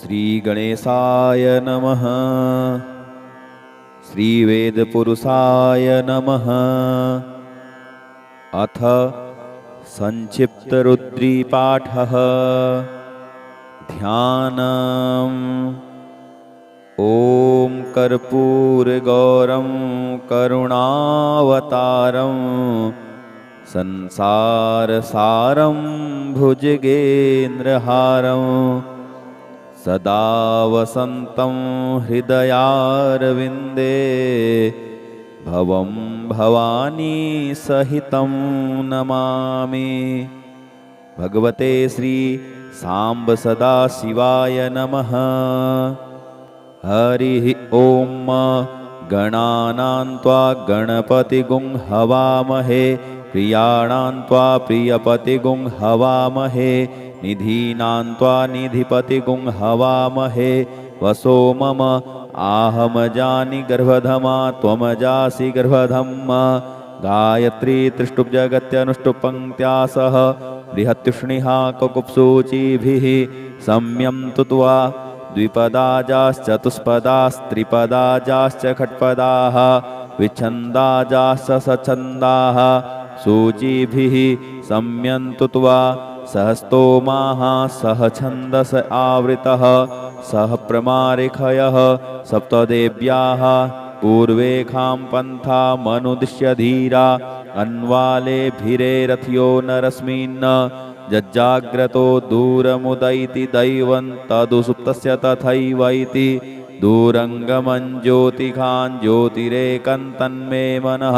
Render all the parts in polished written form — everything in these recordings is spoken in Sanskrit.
श्रीगणेशाय नमः। श्रीवेदपुरुषाय नमः। अथ संक्षिप्तरुद्रीपाठः। ध्यानम्। ॐ कर्पूरगौरं करुणावतारं संसारसारं भुजगेन्द्रहारं सदा वसन्तं हृदयारविन्दे भवं भवानी सहितं नमामि। भगवते श्री सांब सदा शिवाय नमः। हरिः ॐ। गणानां त्वा गणपतिगुं हवामहे प्रियाणां त्वा प्रियपतिगुं हवामहे निधीनां त्वा निधिपतिगुं हवामहे। वसो मम आहमजानि गर्भधमा त्वमजासि गर्भधम्मा। गायत्री त्रिष्टुप्जगत्यनुष्टुप् सह बृहत्युष्णिहा ककुप्सूचिभिः सम्यं तुत्वा द्विपदाजाश्चतुष्पदास्त्रिपदाजाश्च खट्पदाः विच्छन्दाजाश्च सच्छन्दाः सूचिभिः सम्यं तुत्वा सहस्तोमाः सह छन्दस आवृतः सह प्रमारिखयः सप्तदेव्याः पूर्वेखां पन्था मनुदिश्य धीरा अन्वालेभिरे रथ्यो नरस्मिन् जज्जाग्रतो दूरमुदैति दैवं तदुसुप्तस्य तथैवैति दूरङ्गमं ज्योतिखां ज्योतिरेकं तन्मे मनः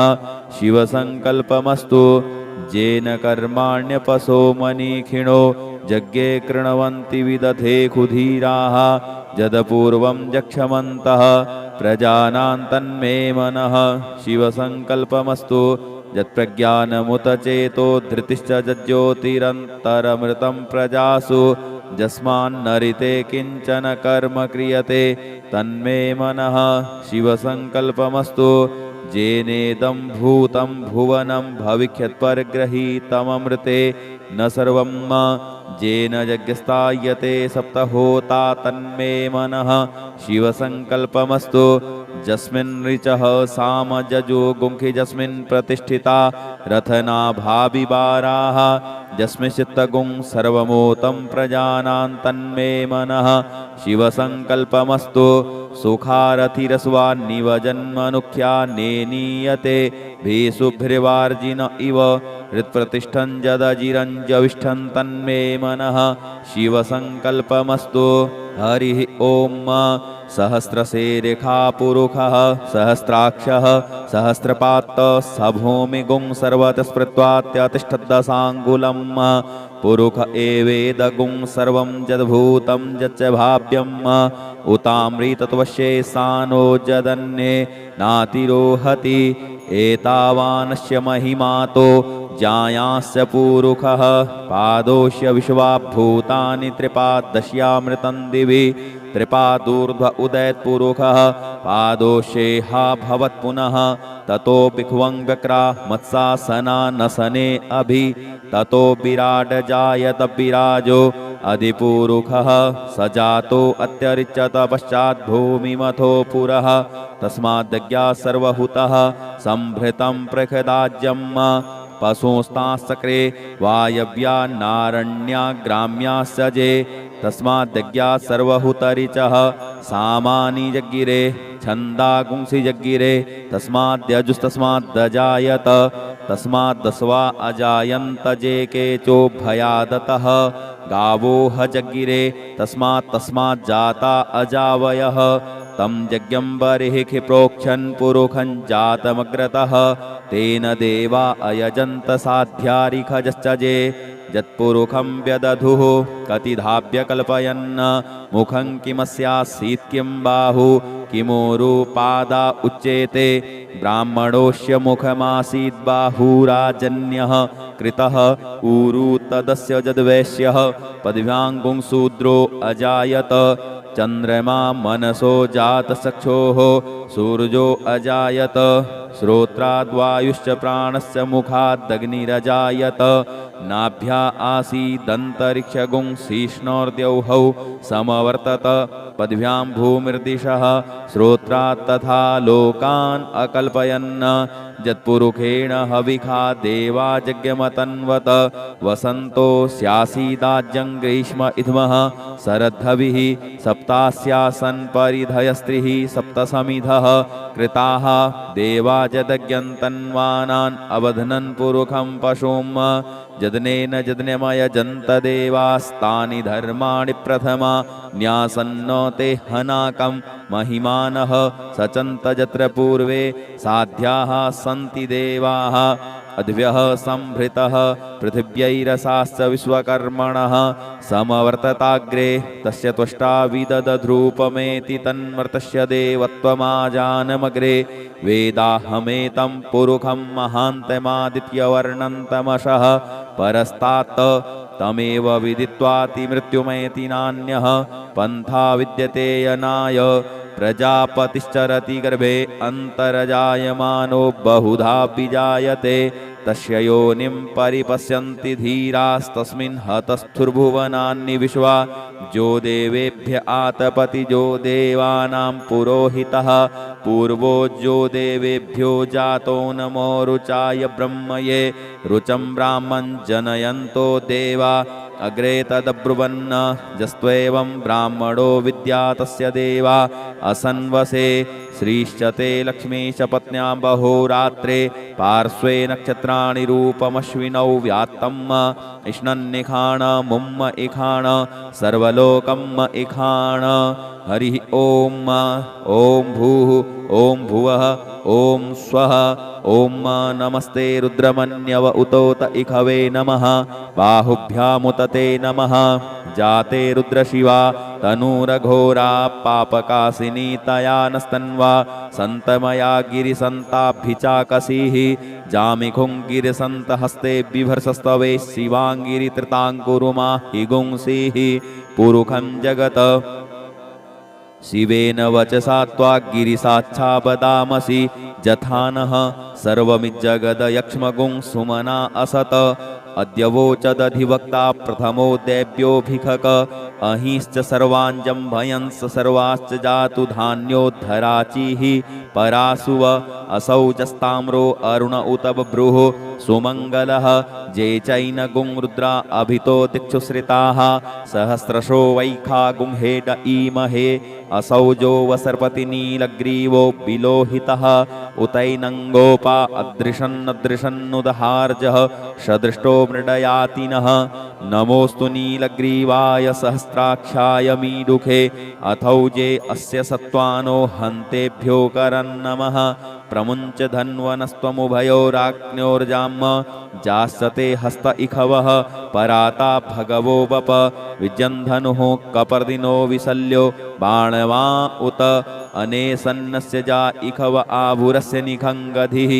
शिवसङ्कल्पमस्तु। येन कर्माण्यपसो मनीखिणो यज्ञे कृण्वन्ति विदधे खुधीराः यदपूर्वं जक्षमन्तः प्रजानां तन्मे मनः शिवसङ्कल्पमस्तु। यत्प्रज्ञानमुत चेतो धृतिश्च ज्योतिरन्तरमृतं प्रजासु यस्मान्नरिते किञ्चन कर्म क्रियते तन्मे मनः शिवसङ्कल्पमस्तु। येनेदं भूतं भुवनं भविष्यत्परिगृहीतममृते न सर्वं येन यज्ञस्तायते सप्तहोता तन्मे मनः शिवसङ्कल्पमस्तु। यस्मिन् ऋचः साम जजो गुंखि यस्मिन् प्रतिष्ठिता रथनाभाविवाराः यस्मिन् चित्तगुं सर्वमोतं प्रजानां तन्मे मनः शिवसङ्कल्पमस्तु। सुखारथिरस्वान्निव जन्मनुख्या नेनीयते भीषुभ्रिवार्जिन इव हृत्प्रतिष्ठं यदजिरञ्जविष्ठं तन्मे मनः शिवसङ्कल्पमस्तु। हरिः ॐ। सहस्रशीर्षः पुरुषः सहस्राक्षः सहस्रपात् स भूमिगुं सर्वतस्पृत्वात्यतिष्ठद्दशाङ्गुलं पुरुष एवेदगुं सर्वं यद्भूतं यच्च भाव्यम् उतामृतत्वशेषानो यदन्ये नातिरोहति एतावानस्य महिमातो जायांस्य पुरुषः पादोष्य विश्वाभूतानि त्रिपादस्यामृतं दिवि त्रिपादूर्ध्व उदयत्पुरुषः पादोषेहा भवत् पुनः ततो भिक्वं व्यक्रा मत्सासना नसने अभि ततो विराड जायत विराजो अधिपुरुषः स जातो अत्यरिच्यत पश्चात् भूमिमथो पुरः तस्माद्यज्ञा सर्वहुतः संभृतं प्रखदाज्यम् पशुस्तांश्चक्रे वायव्या नारण्या ग्राम्यास्यजे तस्माद्यज्ञा सर्वहुतरिचः सामानि जज्ञिरे छन्दागुंसि जज्ञिरे तस्माद्यजुस्तस्माद्दजायत तस्माद्दस्वा अजायन्त जे केचोभयादतः गावोह जज्ञिरे तस्माज्जाता अजावयः तं यज्ञं बर्हिः प्रोक्षन् पुरुषं जातमग्रतः तेन देवा अयजन्त साध्यारिखजश्च जे यत्पुरुषं व्यदधुः कतिधाभ्य कल्पयन् मुखं किमस्यासीत् किं बाहु किमोरुपादा उच्येते ब्राह्मणोऽस्य मुखमासीत् बाहुराजन्यः कृतः ऊरु तदस्य यद्वैश्यः पदव्याङ्गुं शूद्रो अजायत चन्द्रमा मनसो जातचक्षोः सूर्यो अजायत श्रोत्राद्वायुश्च प्राणस्य मुखादग्निरजायत नाभ्या आसीदन्तरिक्षगुं शीष्णोर्द्यौहौ समवर्तत पद्भ्यां भूमिर्दिशः श्रोत्रात् तथा लोकान् अकल्पयन् यत्पुरुषेण हविखा देवाजज्ञमतन्वत वसन्तो स्यासीदाज्यं ग्रीष्म इध्मः शरद्धविः सप्तास्यासन् परिधयस्त्रिः सप्तसमिधः कृताः देवाजदज्ञन्तन्वानान् अवध्नन् पुरुखं पशुं जदनेन जदन्यमयजन्त देवास्तानि धर्माणि प्रथमा न्यासन्नो ते हनाकं महिमानः सचन्त यत्र पूर्वे साध्याः सन्ति देवाः अद्भ्यः संभृतः पृथिव्यैरसाश्च विश्वकर्मणः समवर्तताग्रे तस्य त्वष्टा विदधद्रूपमेति तन्मर्तस्य देवत्वमाजानमग्रे वेदाहमेतं पुरुखं महान्तमादित्यवर्णन्तमशः परस्तात् तमेव विदित्वाति मृत्युमेति नान्यः पन्था विद्यते यनाय प्रजापतिश्चरति गर्भे अन्तर्जायमानो बहुधा विजायते तस्य योनिं परिपश्यन्ति धीरास्तस्मिन् हतस्थुर्भुवनानि विश्वा जो देवेभ्य आतपति जो देवानां पुरोहितः पूर्वो जो देवेभ्यो जातो नमो रुचाय ब्रह्मये रुचं ब्राह्मं जनयन्तो देवा अग्रे तदब्रुवन्न जस्त्वेवं ब्राह्मणो विद्या तस्य देवा असन्वसे श्रीश्च ते लक्ष्मीश पत्न्यां बहोरात्रे पार्श्वे नक्षत्राणि रूपमश्विनौ व्यात्तम् इष्णन्निखाण मुम्म इखाण सर्वलोकम् इखाण हरिः ॐ ॐ भूः ॐ भुवः ॐ स्वः ॐ नमस्ते रुद्रमन्यव उतोत इखवे नमः बाहुभ्यामुत ते नमः जाते रुद्रशिवा तनूरघोरा पापकासिनी तया नस्तन्वा सन्तमया गिरिसन्ताभिचाकसीः जामिखुं गिरिसन्तहस्ते बिभर्षस्तवे शिवाङ्गिरितृताङ्कुरुमा हि गुंसीः पुरुखं जगत् शिवेन वचसा त्वाग्गिरिसाच्छाबदामसि जथानः सर्वमिज्जगदयक्ष्मगुं सुमना असत अद्यवोचदधिवक्ता प्रथमो दैव्योऽभिखक अहिंश्च सर्वाञ्जं भयंस सर्वाश्च जातु धान्योद्धराचिः परासुव असौ जस्ताम्रो अरुण उत बभ्रुः सुमङ्गलः जे चैनगुं रुद्रा अभितो दिक्षुश्रिताः सहस्रशो वैखा गुंहेड ईमहे असौ जो वसर्पति नीलग्रीवो विलोहितः उतैनङ्गोपा अदृशन्नदृशन्नुदहार्जः सदृष्टो मृडयातिनः नमोऽस्तु नीलग्रीवाय सहस्राक्षाय मीडुखे अथौजे अस्य सत्त्वानो हन्तेभ्यो करन्नमः प्रमुञ्च धन्वनस्त्वमुभयोराज्ञोर्जाम्म जास्यते हस्त इखवः पराता भगवो बप विजन्धनुः कपर्दिनो विशल्यो बाणवा उत अनेसन्नस्य जा इखव आभुरस्य निखङ्गधिः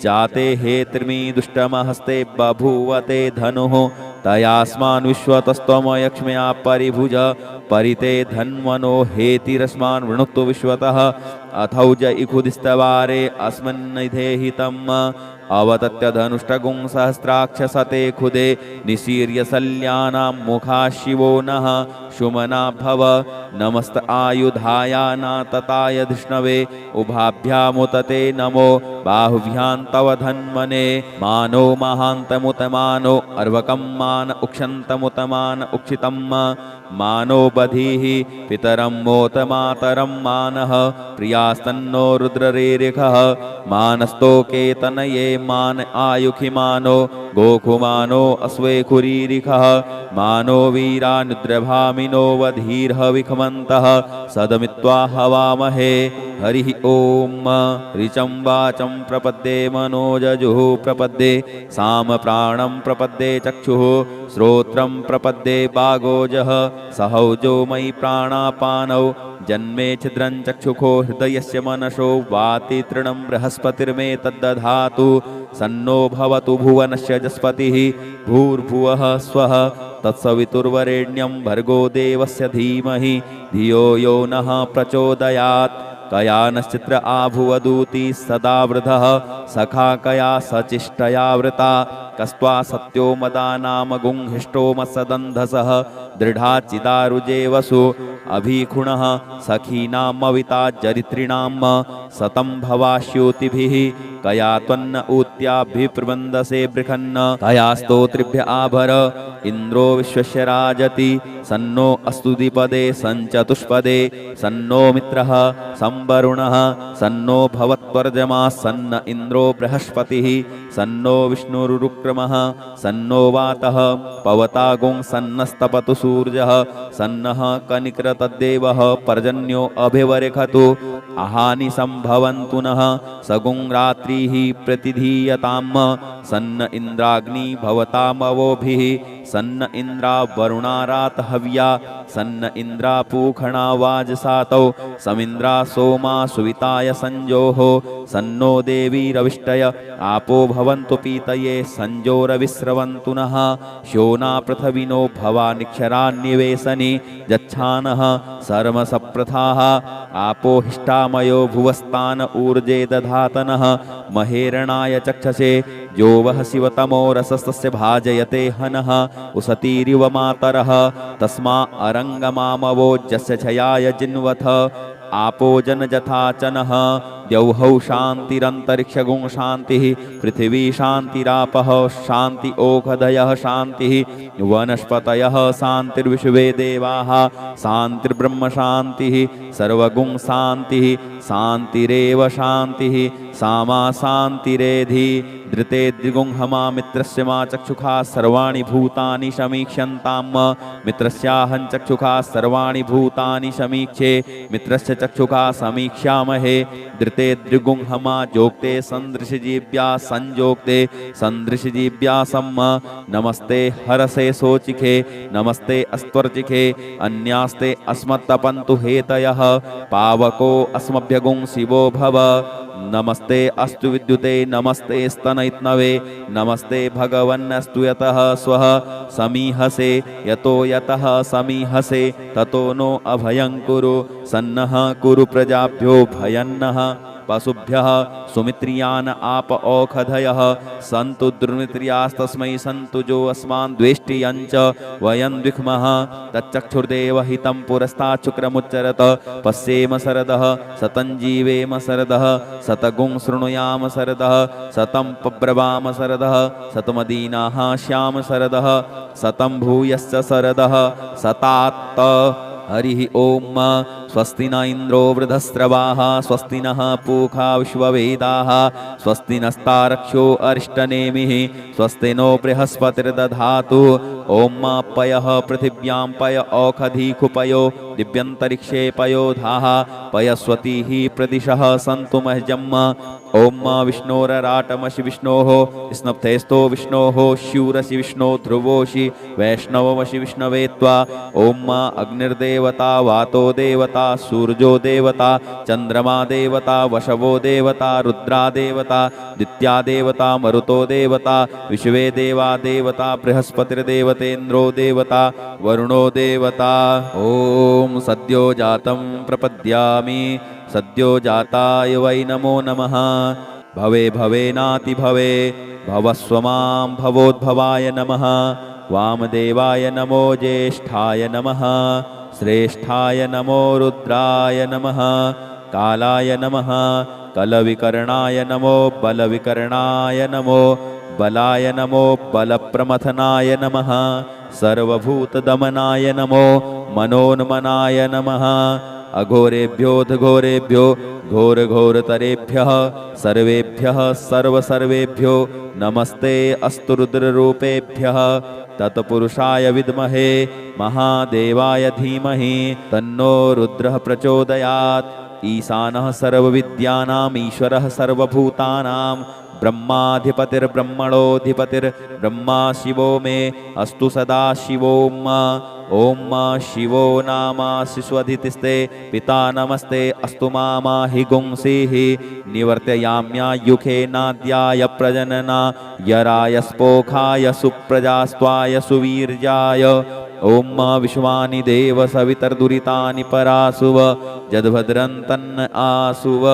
जाते हे त्रिमी दुष्टमहस्ते बभूवते धनुः तयास्मान् विश्वतस्त्वमयक्ष्म्या परिभुज परिते धन्वनो हेतिरस्मान् वृणुक्तु विश्वतः अथौज इखुदिस्तवारे अस्मन्निधेहितम् अवतत्य धनुष्टगुं सहस्राक्षसते खुदे निशीर्य शल्यानां मुखा शिवो नः शुमना भव नमस्त आयुधाया नातताय धिष्णवे उभाभ्यामुतते नमो बाहुभ्यां तव धन्वने मानो महान्तमुतमानो अर्वकं मान उक्षन्तमुतमान उक्षितं मानो बधीः पितरं मोतमातरं मानः प्रियास्तन्नो रुद्ररेरिखः मानस्तोकेतनये मान आयुखिमानो गोखुमानो अश्वेखुरीरिखः मानो वीरानुद्रभामिनो वधीर्हविखमन्तः सदमित्वा हवामहे हरिः ॐ ऋचं वाचं प्रपद्ये मनोजजुः प्रपद्ये सामप्राणं प्रपद्ये चक्षुः श्रोत्रं प्रपद्ये बागोजः सहौजो मयि प्राणापानौ जन्मे छिद्रं चक्षुखो हृदयस्य मनसो वाति तृणं बृहस्पतिर्मे तद्दधातु सन्नो भवतु भुवनस्य जस्पतिः भूर्भुवः स्वः तत्सवितुर्वरेण्यं भर्गो देवस्य धीमहि धियो यो नः प्रचोदयात् कयानश्चित्र आभुवदूति सदा वृधः सखा कया सचिष्टया वृता कस्त्वा सत्यो मदानाम गुंहिष्टो मत्सदन्धसः दृढाचिदारुजे वसु अभिखुणः सखीनामविता चरित्रिणां सतं भवाश्योतिभिः कया त्वन्न ऊत्याभिप्रबन्धसे बृखन्न कया स्तोत्रिभ्य आभर इन्द्रो विश्वस्य राजति सन्नो अस्तु द्विपदे सञ्चतुष्पदे सन्नो मित्रः संवरुणः सन्नो भवत्वर्जमा सन्न इन्द्रो बृहस्पतिः सन्नो विष्णुरुक्रमः सन्नो वातः पवतागुं सन्नस्तपतु सूर्यः सन्नः कनिकृतद्देवः पर्जन्यो अभिवरेखतु अहानि सम्भवन्तु नः सगुं रात्रिः प्रतिधीयताम् सन्न इन्द्राग्नि भवतामवोभिः सन्न इन्द्रा वरुणारात हव्या सन्न इन्द्रा पूखणा वाजसातौ समिन्द्रा सोमा सुविताय संजोः सन्नो देवी रविष्टय आपो भवन्तु पीतये संजोरविस्रवन्तु नः शोना पृथविनो भवानिक्षरान्निवेशनि यच्छानः सर्वसप्रथाः आपो हिष्टामयो भुवस्तान ऊर्जे दधातनः महेरणाय चक्षसे यो वः शिवतमो रसस्तस्य भाजयते हनः उसतीरिव मातरः तस्मा अरङ्गमामवोजस्य छयाय जिन्वथ आपो जनजथाचनः द्यौहौ शान्तिरन्तरिक्षगुं शान्तिः पृथिवी शान्तिरापः शान्ति ओषधयः शान्तिः वनस्पतयः शान्तिर्विश्वे देवाः शान्तिर्ब्रह्म शान्तिः सर्वगुं शान्तिः शान्तिरेव शान्तिः सामा शान्तिरेधि धृते द्विगुंहमा मित्रस्य मा चक्षुषा सर्वाणि भूतानि समीक्ष्यन्ताम् मित्रस्याहं चक्षुषा सर्वाणि भूतानि समीक्षे मित्रस्य चक्षुषा समीक्ष्यामहे धृते द्विगुंहमा जोक्ते सन्दृशजीव्या संजोक्ते सन्दृशजीव्या सम्म नमस्ते हरसे सोचिखे नमस्ते अस्त्वर्चिखे अन्यास्ते अस्मत्तपन्तु हेतयः पावको अस्मभ्यगुं शिवो भव नमस्ते अस्तु विद्युते नमस्ते स्तनयित्नवे नमस्ते भगवन्नस्तु यतः स्वः समीहसे यतो यतः समीहसे ततो नो अभयं कुरु सन्नः कुरु प्रजाभ्यो भयन्नः पशुभ्यः सुमित्रियान् आप औषधयः सन्तु दुर्मित्रियास्तस्मै सन्तु जो अस्मान् द्वेष्टियञ्च वयं द्विक्मः तच्चक्षुर्देव हितं पुरस्तात् शुक्रमुच्चरत पश्येम शरदः शतं जीवेम शरदः शतगुं शृणुयाम शरदः शतं पब्रवाम शरदः शतमदीनाः श्याम शरदः शतं भूयश्च शरदः शतात्त हरिः ओम स्वस्ति न इंद्रो वृधस्रवाः स्वस्ति नः पूषा विश्ववेदाः स्वस्ति नस्तारक्षो अरिष्टनेमिः स्वस्ति नो बृहस्पतिर्दधातु ओम पयः पृथिव्यां पय औषधीकुपयो दिव्यन्तरिक्षे पयोधाः पयस्वतीः प्रदिशः सन्तु मह्यम् ओम विष्णोरराटमसि विष्णोः स्नप्तेस्तो विष्णोः शूरसि विष्णो ध्रुवोषि वैष्णवमसि विष्णवे त्वा ओम अग्निर्देवता वातो देवता सूर्यो देवता चंद्रमा देवता वशवो देवता रुद्रा देवता दित्या देवता मरुतो देवता विश्वे देवा देवता बृहस्पतिर्देवतेन्द्रो देवता वरुणो देवता ओम सद्यो जातं प्रपद्यामि सद्यो जाताय वै नमो नमः भवे भवेनाति भवे भवस्व मां भवोद्भवाय नमः वामदेवाय नमो ज्येष्ठाय नमः श्रेष्ठाय नमो रुद्राय नमः कालाय नमः कलविकर्णाय नमो बलविकर्णाय नमो बलाय नमो बलप्रमथनाय नमः सर्वभूतदमनाय नमो मनोन्मनाय नमः अघोरेभ्योऽघोरेभ्यो घोरघोरतरेभ्यः सर्वेभ्यः सर्वसर्वेभ्यो नमस्ते अस्तु रुद्ररूपेभ्यः तत्पुरुषाय विद्महे महादेवाय धीमहि तन्नो रुद्रः प्रचोदयात् ईशानः सर्वविद्यानाम् ईश्वरः सर्वभूतानां ब्रह्माधिपतिर्ब्रह्मणोऽधिपतिर्ब्रह्मा शिवो मे अस्तु सदा शिवोम ओम शिवो नामाशिष्वधितिस्ते पिता नमस्ते अस्तु मामा हि गुंसीः निवर्तयाम्यायुखे नाद्याय प्रजनना यराय स्पोखाय सुप्रजास्त्वाय सुवीर्याय ॐ विश्वानि देव सवितर्दुरितानि परासुव जद्भद्रं तन्न आसुव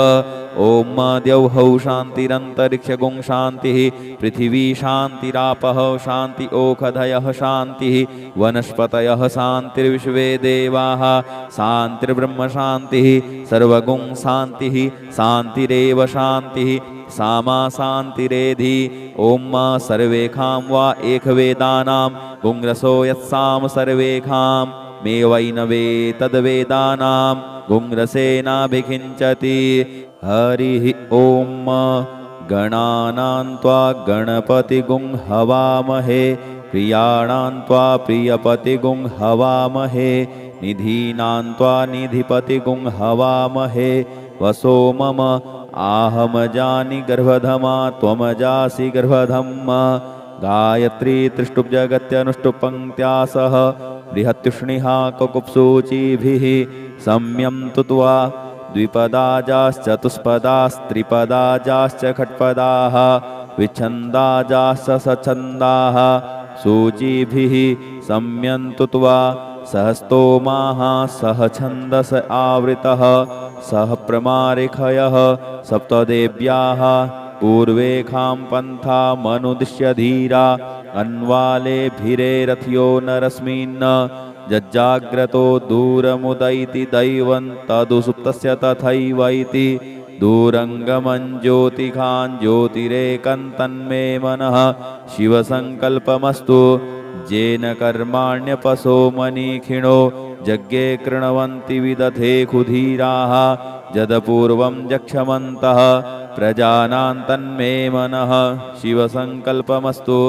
ॐ द्यौः शान्तिरन्तरिक्षगुं शान्तिः पृथिवी शान्तिरापः शान्ति ओषधयः शान्तिः वनस्पतयः शान्तिर्विश्वे देवाः शान्तिर्ब्रह्म शान्तिः सर्वगुं शान्तिः शान्तिरेव शान्तिः सामा शान्तिरेधि ॐ सर्वेखां वा एकवेदानां गुंरसो यत्साम सर्वेखां मे वै न वे तद्वेदानां गुंरसेनाभिखिञ्चति हरिः ॐ गणानां त्वा गणपतिगुं हवामहे प्रियाणां त्वा प्रियपतिगुं हवामहे निधीनां त्वा निधिपतिगुं हवामहे वसो मम आहमजानि गर्भधमा त्वमजासि गर्भधम्मा गायत्री त्रिष्टुप्जगत्यनुष्टुपङ्क्त्या सह बृहत्युष्णिहा ककुप्सूचिभिः सम्यं तुत्वा द्विपदाजाश्चतुष्पदास्त्रिपदाजाश्च खट्पदाः विच्छन्दाजाश्च सच्छन्दाः सूचिभिः सम्यं तुत्वा सहस्तोमाः सह छन्दस आवृतः सह प्रमारिखयः सप्तदेव्याः पूर्वेखां पन्था मनुदिश्य धीरा अन्वालेभिरे रथ्यो नरस्मिन् जज्जाग्रतो दूरमुदैति दैवं तदुसुप्तस्य तथैव इति दूरङ्गमं ज्योतिखां ज्योतिरेकं तन्मे मनः शिवसङ्कल्पमस्तु येन कर्माण्यपसो मनीखिणो यज्ञे कृण्वन्ति विदधे खुधीराः यदपूर्वं जक्षमन्तः प्रजानां तन्मे मनः शिवसङ्कल्पमस्तु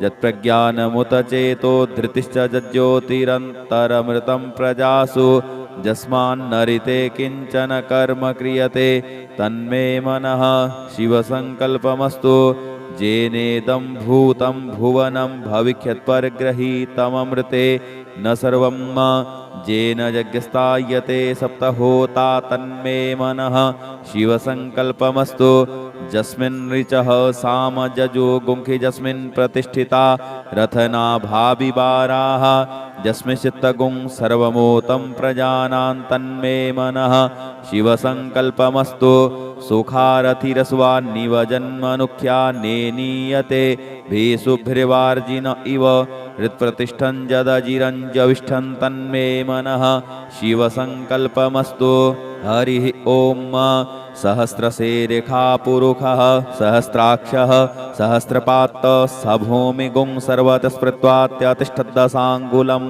यत्प्रज्ञानमुत चेतो धृतिश्च ज्योतिरन्तरमृतं प्रजासु यस्मान्नरिते किञ्चन कर्म क्रियते तन्मे मनः शिवसङ्कल्पमस्तु जेनेदं भूतं भुवनं भविष्यत्परिगृहीतममृते न सर्वं जेन यज्ञस्तायते सप्तहोता तन्मे मनः शिवसङ्कल्पमस्तु यस्मिन् ऋचः साम जजो गुंखि यस्मिन् प्रतिष्ठिता रथनाभाविवाराः यस्मिन् चित्तगुं सर्वमोतं प्रजानां तन्मे मनः शिवसङ्कल्पमस्तु सुखारथिरस्वान्निव जन्मनुख्या नेनीयते भीषुभिर्वार्जिन इव हृत्प्रतिष्ठं जदजिरञ्जविष्ठं तन्मे मनः शिवसङ्कल्पमस्तु हरिः ॐ सहस्रशेरेखा पुरुषः सहस्राक्षः सहस्रपात्तः स भूमिगुं सर्वतस्पृत्वात्यतिष्ठद्दशाङ्गुलं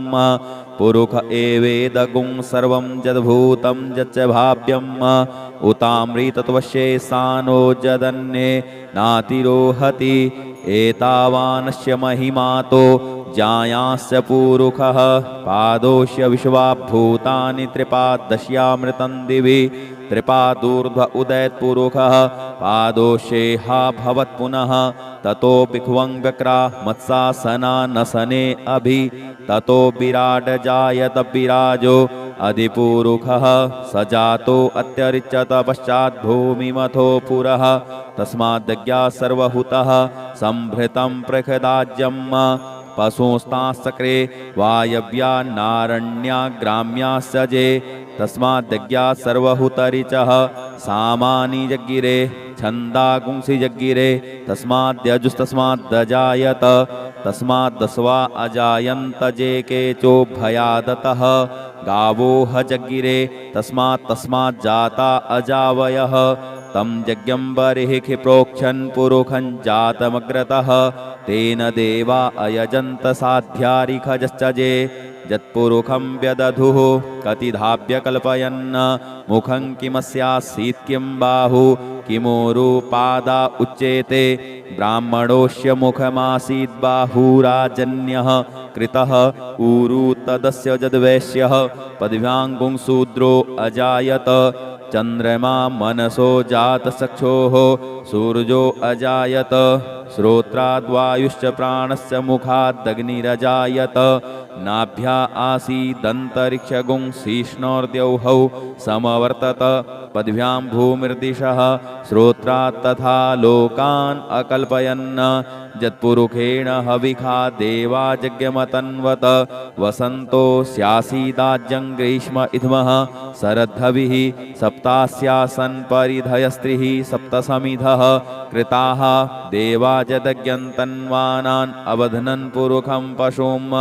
पुरुष एवेदगुं सर्वं यद्भूतं यच्च भाव्यम् उतामृतत्वशेषानो जदन्ये नातिरोहति एतावानस्य महिमातो जायांस्य पुरुषः पादोष्य विश्वाभूतानि त्रिपादश्यामृतं दिवि त्रिपादूर्ध्व उदयत्पुरुषः पादोषेहा भवत् पुनः ततो बिख्वङ्गक्रा मत्सासनानसने अभि ततो विराड जायत विराजो अधिपुरुषः स जातो अत्यरिच्यत पश्चात् भूमिमथो पुरः तस्माद्यज्ञा सर्वहुतः संभृतं प्रखदाज्यम् पशुस्तांसक्रे वायव्या नारण्या ग्राम्या सजे तस्माद्यज्ञा सर्वहुतरिचः सामानि जग्गिरे छन्दागुंसि जग्गिरे तस्माद्यजुस्तस्माद्दजायत तस्माद्दस्वा अजायन्त जे केचोभयादतः गावोह जग्गिरे तस्माज्जाता अजावयः तं यज्ञं बर्हिः प्रोक्षन् पुरुषं जातमग्रतः तेन देवा अयजन्त साध्यारिखजश्च जे यत्पुरुषं व्यदधुः कतिधाभ्य कल्पयन् मुखं किमस्यासीत् किं बाहु किमूरुपादा उच्येते ब्राह्मणोऽस्य मुखमासीत् बाहुराजन्यः कृतः ऊरु तदस्य यद्वैश्यः पदव्याङ्गुं शूद्रो अजायत चन्द्रमा मनसो जातचक्षोः सूर्यो अजायत श्रोत्राद्वायुश्च प्राणस्य मुखादग्निरजायत नाभ्या आसीदन्तरिक्षगुं शीष्णोर्द्यौः समवर्तत पद्भ्यां भूमिर्दिशः श्रोत्रात् तथा लोकान् अकल्पयन् यत्पुरुषेण हविखा देवा यज्ञमतन्वत वसन्तो स्यासीदाज्यं ग्रीष्म इध्मः शरद्धविः सप्तास्यासन् परिधयस्त्रिः सप्तसमिधः कृताः देवा यदज्ञन्तन्वानान् अवध्नन् पुरुषं पशुम्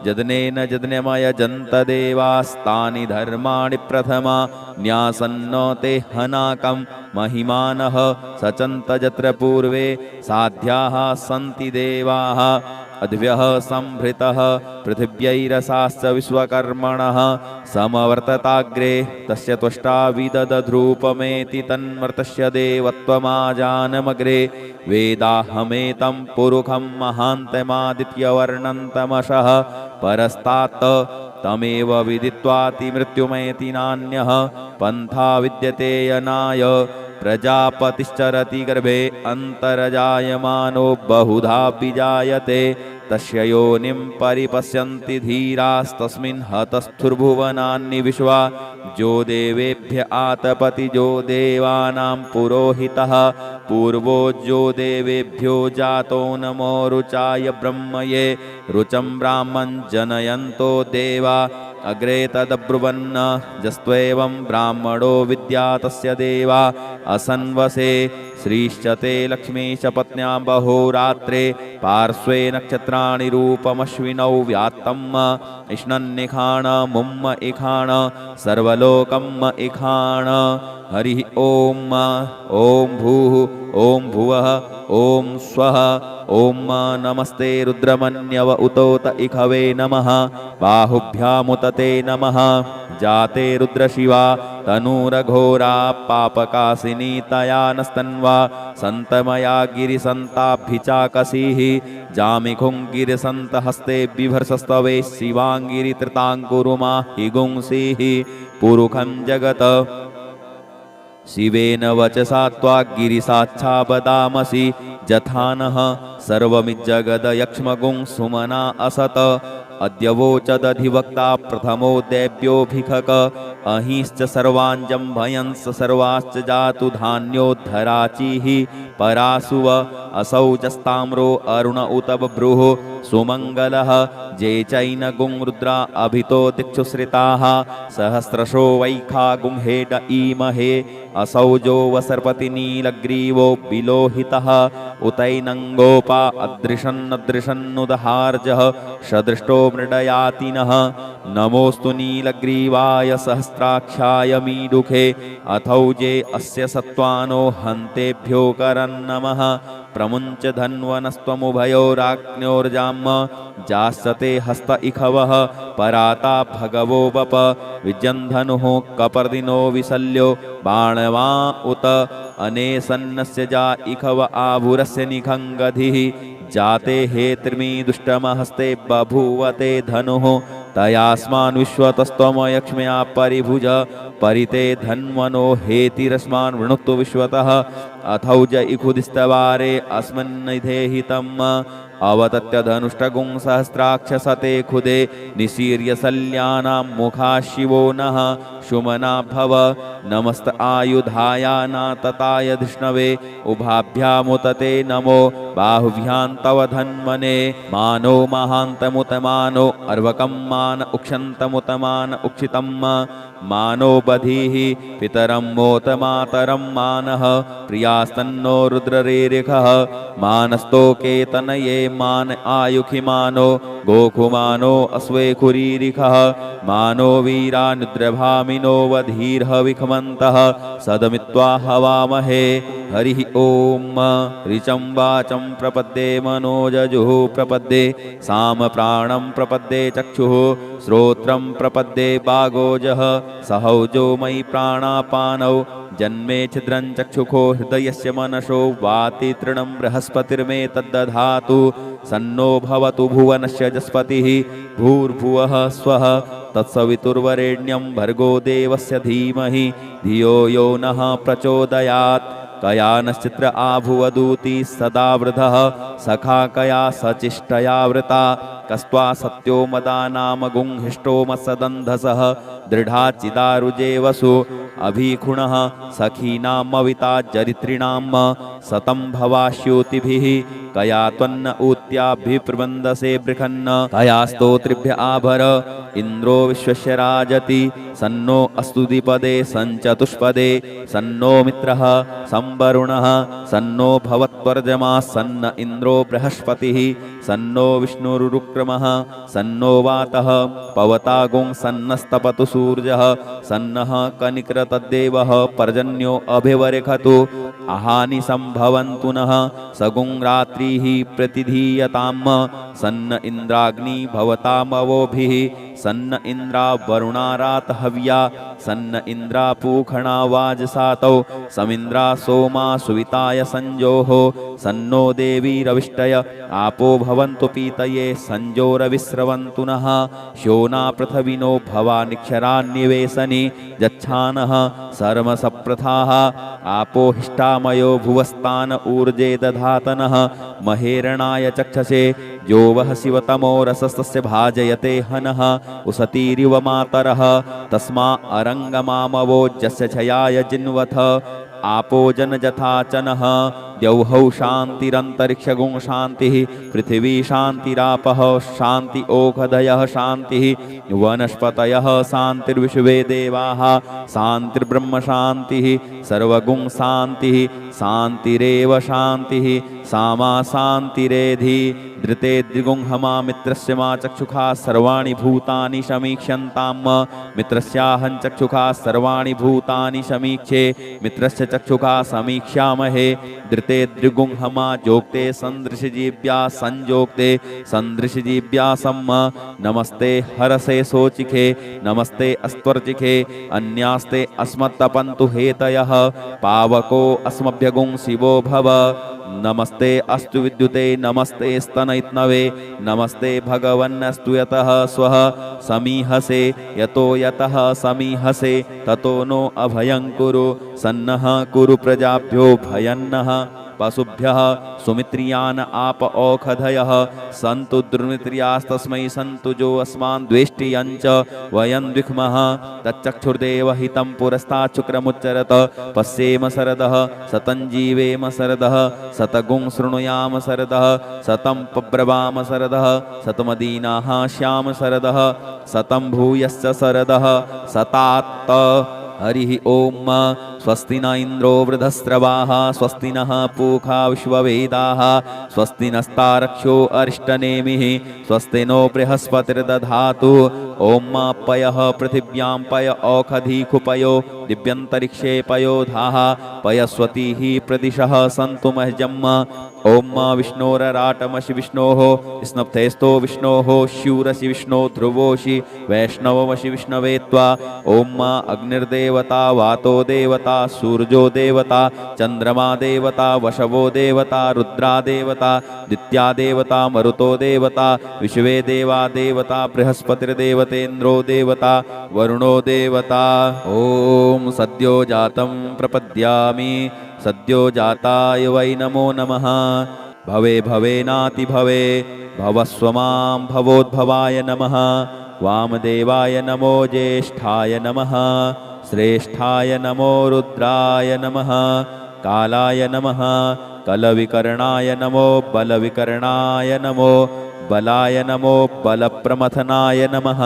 यज्ञेन यज्ञमयजन्त देवास्तानि धर्माणि प्रथमा न्यासन्नो ते हनाकं महिमानः सचन्त यत्र पूर्वे साध्याः सन्ति देवाः अद्भ्यः संभृतः पृथिव्यैरसाश्च विश्वकर्मणः समवर्तताग्रे तस्य त्वष्टा विदधध्रूपमेति तन्मर्तस्य देवत्वमाजानमग्रे वेदाहमेतं पुरुषं महान्तमादित्यवर्णन्तमशः परस्तात् तमेव विदित्वाति मृत्युमेति नान्यः पन्था विद्यते यनाय प्रजापतिश्चरति गर्भे अन्तर्जायमानो बहुधा विजायते तस्य योनिं परिपश्यन्ति धीरास्तस्मिन् हतस्थुर्भुवनानि विश्वा जो देवेभ्य आतपति जो देवानां पुरोहितः पूर्वो जो देवेभ्यो जातो नमो रुचाय ब्रह्मये रुचं ब्राह्मं जनयन्तो देवा अग्रे तदब्रुवन्न जस्त्वेवं ब्राह्मणो विद्या तस्य देवा असन्वसे श्रीश्च ते लक्ष्मीश पत्न्यां बहोरात्रे पार्श्वे नक्षत्राणि रूपमश्विनौ व्यात्तम् इष्णन्निखाण मुम्म इखाण सर्वलोकम् इखाण हरिः ॐ ॐ भूः ॐ भुवः ॐ स्वः ॐ नमस्ते रुद्रमन्यव उतोत इखवे नमः बाहुभ्यामुत ते नमः जाते रुद्रशिवा तनूरघोरा पापकासिनी तया नस्तन्वा सन्तमया गिरिसन्ताभिचाकसीः जामिखुं गिरिसन्तहस्ते बिभर्षस्तवे शिवाङ्गिरितृताङ्कुरुमा हि गुंसीः पुरुखं जगत् शिवेन वचसा त्वाग्गिरिसाच्छा वदामसि जथानः सर्वमिज्जगदयक्ष्मगुं सुमना असत अद्यवोचदधिवक्ता प्रथमो दैव्योऽभिखक अहिश्च सर्वाञ्जं भयंस सर्वाश्च जातु धान्योद्धराचिः परासुव असौ जस्ताम्रो अरुण उत बभ्रुः सुमङ्गलः जे चैन गुं रुद्रा अभितो दिक्षुश्रिताः सहस्रशो वैखा गुंहेट ईमहे असौ जो वसर्पति नीलग्रीवो विलोहितः उतैनङ्गोपा अदृशन्नदृशन्नुदहार्जः सदृष्टो मृडयातिनः नमोऽस्तु नीलग्रीवाय सहस्राक्षाय मीडुखे अथौजे अस्य सत्त्वानो हन्तेभ्यो करन्नमः प्रमुञ्च धन्वनस्त्वमुभयोराज्ञोर्जाम् जास्यते हस्त इखवः पराता भगवो वप विजन्धनुः कपर्दिनो विशल्यो बाणवा उत अनेसन्नस्य जा इखव आभुरस्य निखङ्गधिः जाते हे त्रिमी दुष्टमहस्ते बभूवते धनुः तयास्मान् विश्वतस्त्वमयक्ष्म्या परिभुज परिते धन्वनो हेतिरस्मान् वृणुक्तु विश्वतः अथौज इखुदिस्तवारे अस्मन्निधेहितम् अवतत्य धनुष्टगुं सहस्राक्षसते खुदे निशीर्य शल्यानां मुखा शिवो नः शुमना भव नमस्त आयुधाया नातताय धिष्णवे उभाभ्यामुतते नमो बाहुभ्यां तव धन्वने मानो महान्तमुतमानो अर्वकं मान उक्षन्तमुतमान उक्षितम् मानो बधीः पितरं मोतमातरं मानः प्रियास्तन्नो रुद्ररेरिखः मानस्तोके तनये मान आयुखिमानो गोखुमानो अस्वेखुरीरिखः मानो वीरानुद्रभामिनो वधीर्हविखमन्तः सदमित्वा हवामहे हरिः ॐ ऋचं वाचं प्रपद्ये मनोजजुः प्रपद्ये सामप्राणं प्रपद्ये चक्षुः श्रोत्रं प्रपद्ये बागोजः सहौजो मयि प्राणापानौ जन्मे छिद्रं चक्षुखो हृदयस्य मनसो वाति तृणं बृहस्पतिर्मे तद्दधातु सन्नो भवतु भुवनस्य जस्पतिः भूर्भुवः स्वः तत्सवितुर्वरेण्यं भर्गो देवस्य धीमहि धियो यो नः प्रचोदयात् कया नश्चित्र आभुवदूति सदा वृधः सखा कया सचिष्टया वृता कस्त्वा सत्यो मदानामगुंहिष्टो मत्सदन्धसः दृढाचिदारुजे वसु अभिखुणः सखीनामविता जरित्रिणां सतं भवाश्योतिभिः कया त्वन्न ऊत्याभिप्रबन्धसे बृखन्न कया स्तोत्रिभ्य आभर इन्द्रो विश्वस्य राजति सन्नो अस्तु द्विपदे सञ्चतुष्पदे सन्नो मित्रः संवरुणः सन्नो भवत्वर्जमा सन्न इन्द्रो बृहस्पतिः सन्नो विष्णुरुक्रमः सन्नो वातः पवतागुं सन्नस्तपतु सूर्यः सन्नः कनिक्रतद्देवः पर्जन्यो अभिवरेखतु आहानि सम्भवन्तु नः सगुं रात्रिः प्रतिधीयताम् सन्न इन्द्राग्नि भवतामवोभिः सन्न इन्द्रा वरुणारात हव्या सन्न इन्द्रा पूखणा वाजसातौ समिन्द्रा सोमा सुविताय संजोः सन्नो देवी रविष्टय आपो भवन्तु पीतये संजोरविस्रवन्तु नः श्योना पृथविनो भवानिक्षरान्निवेशनि यच्छानः सर्वसप्रथाः आपो हिष्टामयो भुवस्तान ऊर्जे दधातनः महेरणाय चक्षसे जो वह शिवतमो रसस्तस्य भाजयते हनः उसतीरिव मातरः तस्मा अरङ्गमामवोजस्य छयाय जिन्वथ आपो जनजथाचनः द्यौहौ शान्तिरन्तरिक्षगुं शान्तिः पृथिवी शान्तिरापः शान्ति ओषधयः शान्तिः वनस्पतयः शान्तिर्विश्वे देवाः शान्तिर्ब्रह्म शान्तिः सर्वगुं शान्तिः शान्तिरेव शान्तिः सामा शान्तिरेधि धृते द्विगुंहमा मित्रस्य मा चक्षुषा सर्वाणि भूतानि समीक्ष्यन्ताम् मित्रस्याहं चक्षुषा सर्वाणि भूतानि समीक्षे मित्रस्य चक्षुषा समीक्ष्यामहे धृते द्विगुंहमा जोक्ते सन्दृशजीव्या संजोक्ते सन्दृशजीव्या सम्म नमस्ते हरसे सोचिखे नमस्ते अस्त्वर्चिखे अन्यास्ते अस्मत्तपन्तु हेतयः पावको अस्मभ्यगुं शिवो भव नमस्ते अस्तु विद्युते नमस्ते स्तनयित्नवे नमस्ते भगवन्नस्तु यतः स्वः समीहसे यतो यतः समीहसे ततो नो अभयं कुरु सन्नः कुरु प्रजाभ्यो भयन्नः पशुभ्यः सुमित्रियान आप औषधयः सन्तु दुर्मित्रियास्तस्मै सन्तु जो अस्मान् द्वेष्टियञ्च वयं द्विक्मः तच्चक्षुर्देव हितं पुरस्तात् शुक्रमुच्चरत पश्येम शरदः शतं जीवेम शरदः शतगुं शृणुयाम शरदः शतं पब्रवाम शरदः शतमदीनाः श्याम शरदः शतं भूयश्च शरदः शतात्त हरिः ओम स्वस्ति न इन्द्रो वृधस्रवाः स्वस्ति नः पूषा विश्ववेदाः स्वस्ति नस्तारक्षो अरिष्टनेमिः स्वस्ति नो बृहस्पतिर्दधातु ओम पयः पृथिव्यां पय औषधीकुपयो दिव्यन्तरिक्षे पयोधाः पयस्वतीः प्रदिशः सन्तु मह्यम् ओम विष्णोरराटमसि विष्णोः स्नप्तेस्तो विष्णोः शूरसि विष्णो ध्रुवोषि वैष्णवमसि विष्णवे त्वा ओम अग्निर्देवता वातो देवता सूर्यो देवता चंद्रमा देवता वशवो देवता रुद्रा देवता दित्या देवता मरुतो देवता विश्वे देवा देवता बृहस्पतिर्देवतेन्द्रो देवता वरुणो देवता ओम सद्यो जातं प्रपद्यामि सद्यो जाताय वै नमो नमः भवे भवेनाति भवे भवस्वमां भवोद्भवाय नमः वामदेवाय नमो ज्येष्ठाय नमः श्रेष्ठाय नमो रुद्राय नमः कालाय नमः कलविकर्णाय नमो बलविकर्णाय नमो बलाय नमो बलप्रमथनाय नमः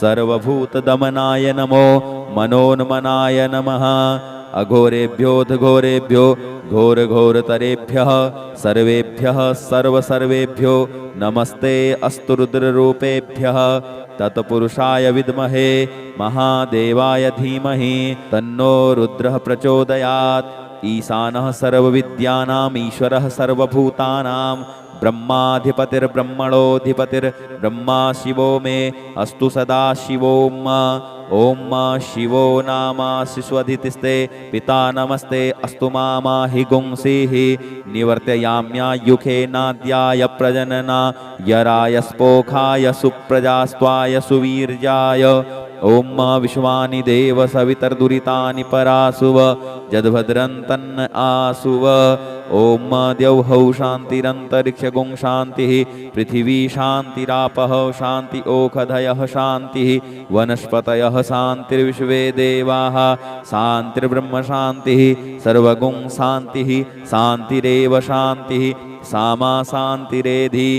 सर्वभूतदमनाय नमो मनोन्मनाय नमः अघोरेभ्योऽघोरेभ्यो घोरघोरतरेभ्यः सर्वेभ्यः सर्वसर्वेभ्यो नमस्ते अस्तु रुद्ररूपेभ्यः तत्पुरुषाय विद्महे महादेवाय धीमहि तन्नो रुद्रः प्रचोदयात् ईशानः सर्वविद्यानाम् ईश्वरः सर्वभूतानां ब्रह्माधिपतिर्ब्रह्मणोऽधिपतिर्ब्रह्मा शिवो मे अस्तु सदा शिवोम ओम शिवो नामा शिष्वधितिस्ते पिता नमस्ते अस्तु मामा हि गुंसीः निवर्तयाम्यायुखे नाद्याय प्रजनना यराय स्पोखाय सुप्रजास्त्वाय सुवीर्याय ओम विश्वानि देव सवितर्दुरितानि परासुव जद्भद्रं तन्न आसुव ॐ द्यौः शान्तिरन्तरिक्षगुं शान्तिः पृथिवी शान्तिरापः शान्ति ओषधयः शान्तिः वनस्पतयः शान्तिर्विश्वे देवाः शान्तिर्ब्रह्म शान्तिः सर्वगुं शान्तिः शान्तिरेव शान्तिः सामा शान्तिरेधि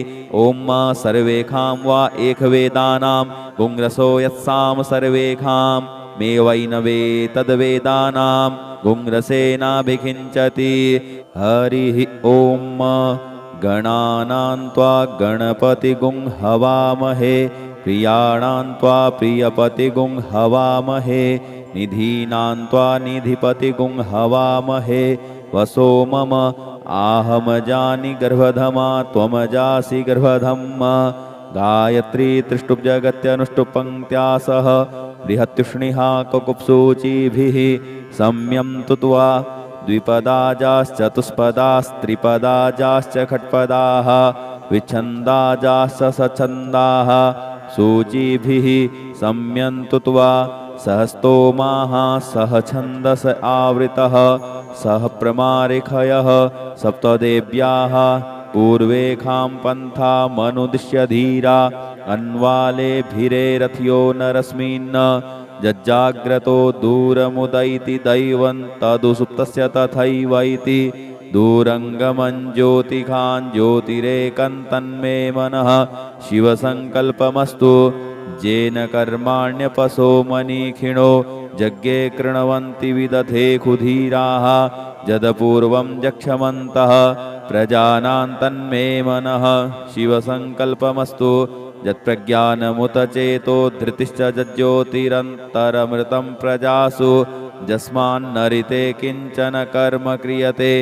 ॐ सर्वेखां वा एकवेदानां गुंरसो यत्साम सर्वेखां मे वैनवे तद्वेदानां गुंरसेनाभिखिञ्चति हरिः ॐ गणानां त्वा गणपतिगुं हवामहे प्रियाणां त्वा प्रियपतिगुं हवामहे निधीनां त्वा निधिपतिगुं हवामहे वसो मम आहमजानि गर्भधमा त्वमजासि गर्भधम्मा गायत्री त्रिष्टुप्जगत्यनुष्टुप्पङ्क्त्या सह बृहत्युष्णिहा ककुप्सूचिभिः सम्यं तुत्वा द्विपदाजाश्चतुष्पदास्त्रिपदाजाश्च खट्पदाः विच्छन्दाजाश्च सच्छन्दाः सूचिभिः सम्यं तुत्वा सहस्तोमाः सह छन्दस आवृतः सह प्रमारिखयः सप्तदेव्याः पूर्वेखां पन्था मनुदिश्य धीरा अन्वालेभिरे रथ्यो नरस्मिन् जज्जाग्रतो दूरमुदैति दैवं तदुसुप्तस्य तथैवैति दूरङ्गमं ज्योतिखां ज्योतिरेकं तन्मे मनः शिवसङ्कल्पमस्तु येन कर्माण्यपसो मनीखिणो यज्ञे कृण्वन्ति विदधे खुधीराः यदपूर्वं जक्षमन्तः प्रजानां तन्मे मनः शिवसङ्कल्पमस्तु यत्प्रज्ञानमुत चेतो धृतिश्च ज्योतिरन्तरमृतं प्रजासु यस्मान्नरिते किञ्चन कर्म क्रियते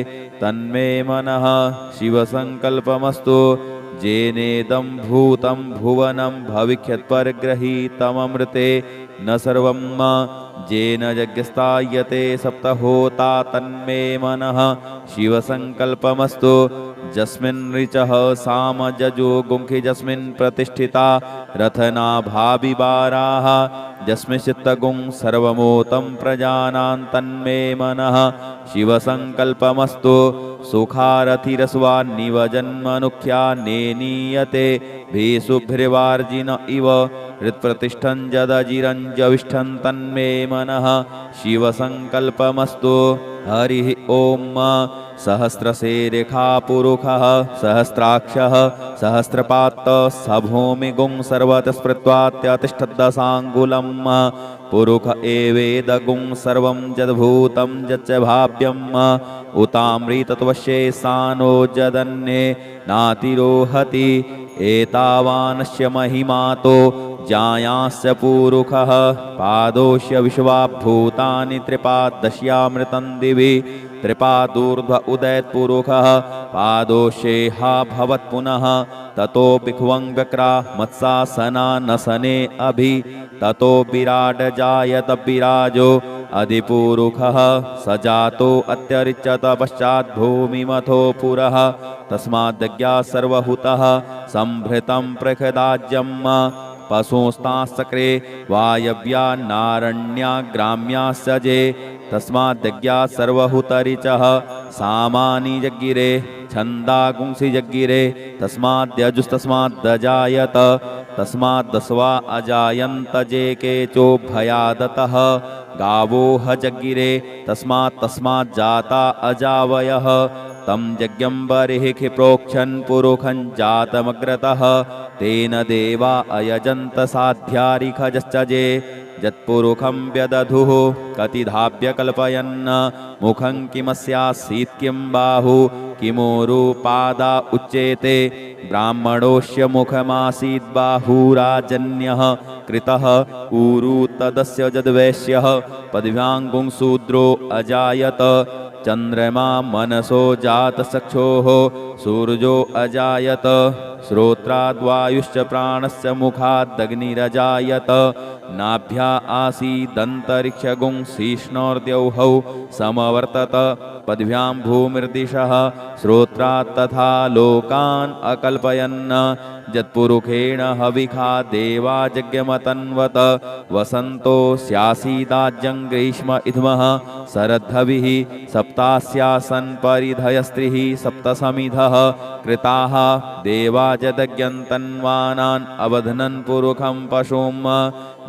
तन्मे मनः शिवसङ्कल्पमस्तु जेनेदं भूतं भुवनं भविष्यत्परिगृहीतममृते न सर्वं जेन यज्ञस्तायते सप्तहोता तन्मे मनः शिवसङ्कल्पमस्तु यस्मिन् ऋचः सामजजो गुंखि यस्मिन् प्रतिष्ठिता रथनाभाविवाराः यस्मिंश्चित्तगुं सर्वमोतं प्रजानां तन्मे मनः शिवसङ्कल्पमस्तु सुखारथिरस्वान्निव जन्मनुख्या नेनीयते भीषुभ्रिवार्जिन इव हृत्प्रतिष्ठं जदजिरञ्जविष्ठं तन्मे मनः शिवसङ्कल्पमस्तु हरिः ॐ सहस्रशेरेखा पुरुषः सहस्राक्षः सहस्रपात् स भूमिगुं सर्वतस्पृत्वात्यतिष्ठद्दशाङ्गुलं पुरुष एवेदगुं सर्वं यद्भूतं यच्च भाव्यम् उतामृतत्वशेषानो जदन्ये नातिरोहति एतावानस्य महिमातो जायांश्च पुरुषः पादोश्य विश्वाभूतानि त्रिपादश्यामृतं दिवि त्रिपादूर्ध्व उदयत्पुरुषः पादोषेहा भवत् पुनः ततो भिक्वं व्यक्रा मत्सासनानसने अभि ततो विराड जायत विराजो अधिपुरुषः स जातो अत्यरिच्यत पश्चात् भूमिमथो पुरः तस्माद्यज्ञा सर्वहुतः संभृतं प्रखदाज्यम् पशुस्तांश्चक्रे वायव्या नारण्या ग्राम्याश्चजे तस्माद्यज्ञा सर्वहुतरिचः सामानि जग्गिरे छन्दागुंसि जग्गिरे तस्माद्यजुस्तस्माद्दजायत तस्माद्दस्वा अजायन्त जे केचोभयादतः गावोह जग्गिरे तस्माज्जाता अजावयः तं यज्ञं बर्हिः प्रोक्षन् पुरुषं जातमग्रतः तेन देवा अयजन्त साध्यारिखजश्चजे यत्पुरुषं व्यदधुः कतिधाभ्य कल्पयन् मुखं किमस्यासीत् किं बाहु किमूरुपादा उच्येते ब्राह्मणोऽस्य मुखमासीत् बाहुराजन्यः कृतः ऊरु तदस्य यद्वैश्यः पदव्याङ्गुं शूद्रो अजायत चन्द्रमा मनसो जातचक्षोः सूर्यो अजायत श्रोत्राद्वायुश्च प्राणस्य मुखादग्निरजायत नाभ्या आसीदन्तरिक्षगुं शीष्णोर्द्यौहौ समवर्तत पद्भ्यां भूमिर्दिशः श्रोत्रात् तथा लोकान् अकल्पयन् यत्पुरुषेण हविखा देवा यज्ञमतन्वत वसन्तो स्यासीदाज्यं ग्रीष्म इध्मः शरद्धविः सप्तास्यासन् परिधयस्त्रिः सप्तसमिधः कृताः देवा यदज्ञन्तन्वानान् अवध्नन् पुरुखं पशुं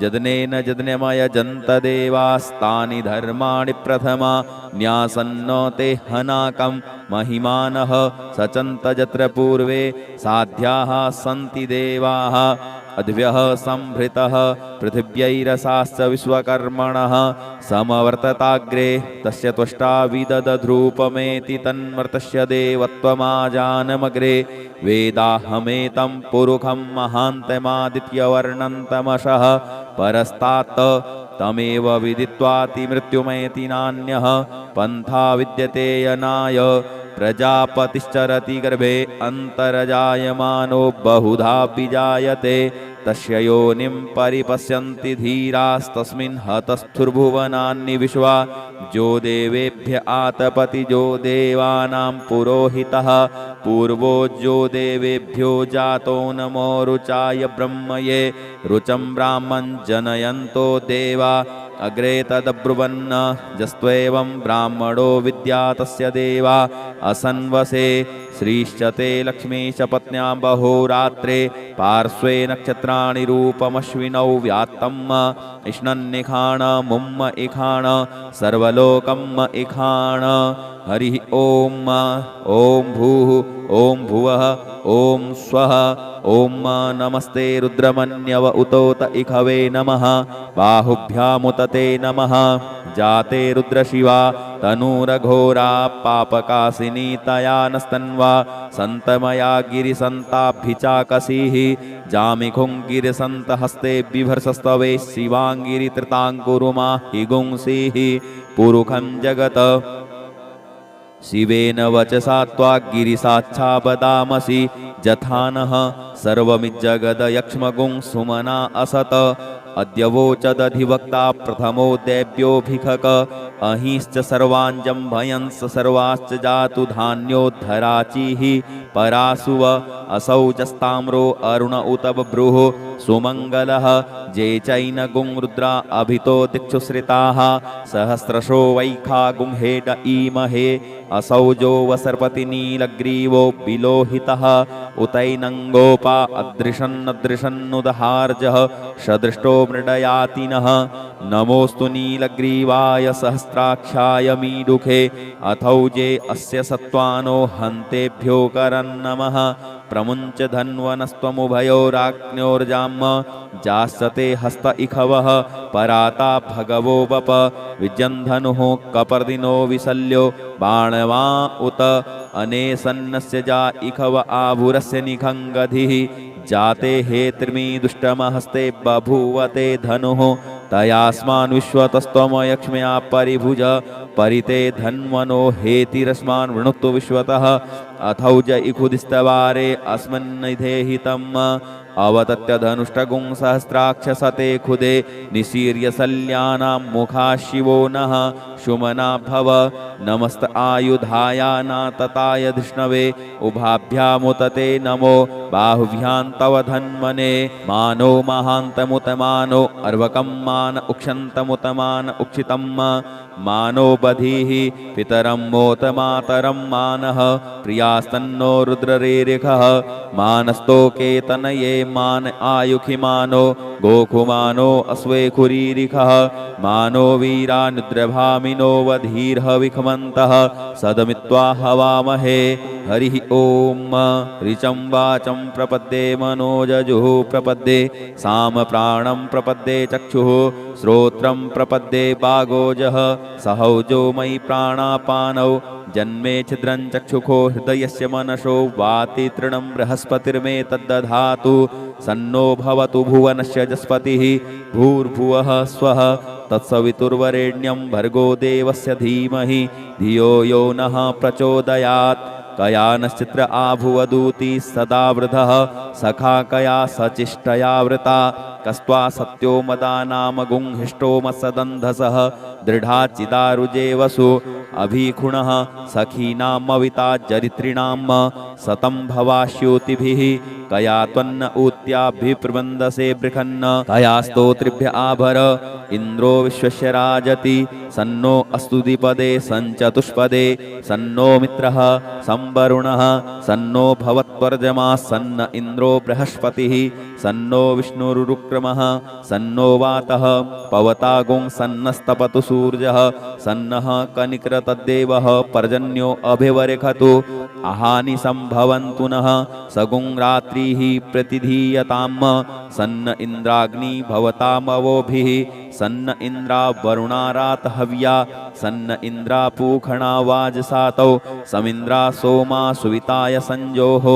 यज्ञेन यज्ञमयजन्त देवास्तानि धर्माणि प्रथमा न्यासन्नो ते हनाकं महिमानः सचन्त यत्र पूर्वे साध्याः सन्ति देवाः अद्भ्यः संभृतः पृथिव्यैरसाश्च विश्वकर्मणः समवर्तताग्रे तस्य त्वष्टा विदधध्रूपमेति तन्मर्तस्य देवत्वमाजानमग्रे वेदाहमेतं पुरुखं महान्तमादित्यवर्णन्तमशः परस्तात् तमेव विदित्वाति मृत्युमेति नान्यः पन्था विद्यते यनाय प्रजापतिश्चरति गर्भे अन्तर्जायमानो बहुधा विजायते तस्य योनिं परिपश्यन्ति धीरास्तस्मिन् हतस्थुर्भुवनानि विश्वा जो देवेभ्य आतपति जो देवानां पुरोहितः पूर्वो जो देवेभ्यो जातो नमो रुचाय ब्रह्मये रुचं ब्राह्मं जनयन्तो देवा अग्रे तदब्रुवन्न जस्त्वेवं ब्राह्मणो विद्या तस्य देवा असन्वसे श्रीश्च ते लक्ष्मीश पत्न्यां बहोरात्रे पार्श्वे नक्षत्राणि रूपमश्विनौ व्यात्तम् इष्णन्निखाण मुम्म इखाण सर्वलोकम् इखाण हरिः ॐ ॐ भूः ॐ भुवः ॐ स्वः ॐ नमस्ते रुद्रमन्यव उतोत इखवे नमः बाहुभ्यामुतते नमः जाते रुद्रशिवा तनूरघोरा पापकासिनी तया नस्तन्वा सन्तमया गिरिसन्ताभिचाकसीः जामिखुं गिरिसन्तहस्ते बिभर्षस्तवे शिवाङ्गिरितृताङ्कुरुमा हि गुंसीः पुरुखं जगत् शिवेन वचसा त्वाग्गिरिसाच्छा वदामसि जथानः सर्वमिज्जगदयक्ष्मगुं सुमना असत अद्यवोचदधिवक्ता प्रथमो दैव्योऽभिखक अहिंश्च सर्वाञ्जं भयंस सर्वाश्च जातु धान्योद्धराचिः परासुव असौ जस्ताम्रो अरुण उत बभ्रुः सुमङ्गलः जे चैनगुं रुद्रा अभितो दिक्षुश्रिताः सहस्रशो वैखा गुंहेड ईमहे असौ जो वसर्पति नीलग्रीवो विलोहितः उतैनङ्गोपा अदृशन्नदृशन्नुदहार्जः सदृष्टो मृडयातिनः नमोऽस्तु नीलग्रीवाय सहस्राक्षाय मीडुखे अथौजे अस्य सत्त्वानो हन्तेभ्यो करन्नमः प्रमुञ्च धन्वनस्त्वमुभयोराज्ञोर्जाम्म जास्यते हस्त इखवः पराता भगवो वप विजन्धनुः कपर्दिनो विशल्यो बाणवा उत अनेसन्नस्य जा इखव आभुरस्य निखङ्गधिः जाते हे त्रिमी दुष्टमहस्ते बभूवते धनुः तयास्मान् विश्वतस्त्वमयक्ष्म्या परिभुज परिते धन्वनो हेतिरस्मान् वृणुत्व विश्वतः अथौज इखुदिस्तवारे अस्मन्निधेहितम् अवतत्य धनुष्टगुं सहस्राक्षसते खुदे निशीर्य शल्यानां मुखा शिवो नः शुमना भव नमस्त आयुधाया नातताय धिष्णवे उभाभ्यामुतते नमो बाहुभ्यां तव धन्वने मानो महान्तमुतमानो अर्वकं मान उक्षन्तमुतमान उक्षितं मानो बधीः पितरं मोत मातरं मानः प्रियास्तन्नो रुद्ररेरिखः मानस्तोकेतनये मान आयुखिमानो गोखुमानो अस्वेखुरीरिखः मानो वीरानुद्रभामिनो वधीर्ह विखमन्तः सदमित्वा हवामहे हरिः ॐ ऋचं वाचं प्रपद्ये मनोजजुः प्रपद्ये सामप्राणं प्रपद्ये चक्षुः श्रोत्रं प्रपद्ये बागोजः सहौजो मयि प्राणापानौ जन्मे छिद्रं चक्षुखो हृदयस्य मनसो वाति तृणं बृहस्पतिर्मे तद्दधातु सन्नो भवतु भुवनस्य जस्पतिः भूर्भुवः स्वः तत्सवितुर्वरेण्यं भर्गो देवस्य धीमहि धियो यो नः प्रचोदयात् कयानश्चित्र आभुवदूति सदा वृधः सखा कया सचिष्टया वृता कस्त्वा सत्यो मदानाम गुंहिष्टो मत्सदन्धसः दृढाचिदारुजे वसु अभिखुणः सखीनामविता चरित्रिणाम सतं भवाश्योतिभिः कया त्वन्न ऊत्याभिप्रबन्धसे बृखन्न कया स्तोत्रिभ्य आभर इन्द्रो विश्वस्य राजति सन्नो अस्तु द्विपदे सञ्चतुष्पदे सन्नो मित्रः संवरुणः सन्नो भवत्वर्जमा सन्न इन्द्रो बृहस्पतिः सन्नो विष्णुरुक्रमः सन्नो वातः पवतागुं सन्नस्तपतु सूर्यः सन्नः कनिक्रतद्देवः पर्जन्यो अभिवरेखतु अहानि सम्भवन्तु नः सगुं रात्रिः प्रतिधीयताम् सन्न इन्द्राग्नि भवतामवोभिः सन्न इन्द्रा वरुणारात हव्या सन्न इन्द्रा पूखणा वाजसातौ समिन्द्रा सोमा सुविताय संजोः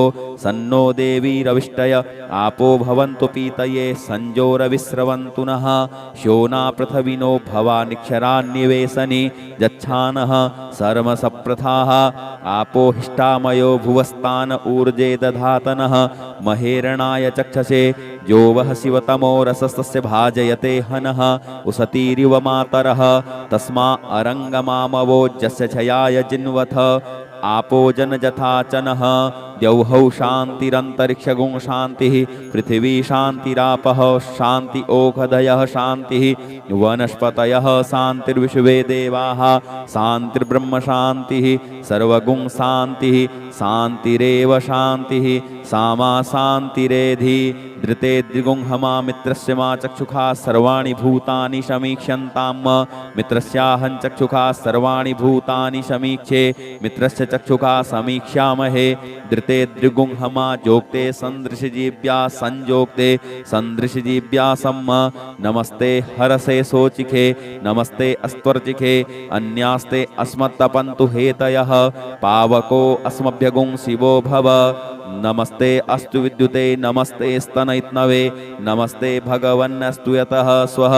सन्नो देवी रविष्टय आपो भवन्तु पीतये संजोरविस्रवन्तु नः शोना पृथविनो भवानिक्षरान्निवेशनि यच्छानः सर्वसप्रथाः आपो हिष्टामयो भुवस्तान ऊर्जे दधातनः महेरणाय चक्षसे जो वः शिवतमो रसस्तस्य भाजयते हनः उसतीरिव मातरः तस्मा अरङ्गमामवोजस्य छयाय जिन्वथ आपो जनजथाचनः द्यौहौ शान्तिरन्तरिक्षगुं शान्तिः पृथिवी शान्तिरापः शान्ति ओषधयः शान्तिः वनस्पतयः शान्तिर्विश्वे देवाः शान्तिर्ब्रह्म शान्तिः सर्वगुं शान्तिः शान्तिरेव शान्तिः सामा शान्तिरेधि धृते द्विगुंहमा मित्रस्य मा चक्षुषा सर्वाणि भूतानि समीक्ष्यन्ताम् मित्रस्याहं चक्षुषा सर्वाणि भूतानि समीक्षे मित्रस्य चक्षुषा समीक्ष्यामहे धृते द्विगुंहमा जोक्ते सन्दृशजीव्या संजोक्ते सन्दृशजीव्या सम्म नमस्ते हरसे सोचिखे नमस्ते अस्त्वर्चिखे अन्यास्ते अस्मत्तपन्तु हेतयः पावको अस्मभ्यगुं शिवो भव नमस्ते अस्तु विद्युते नमस्ते स्तनैत्नवे नमस्ते भगवन्नस्तु यतः स्वः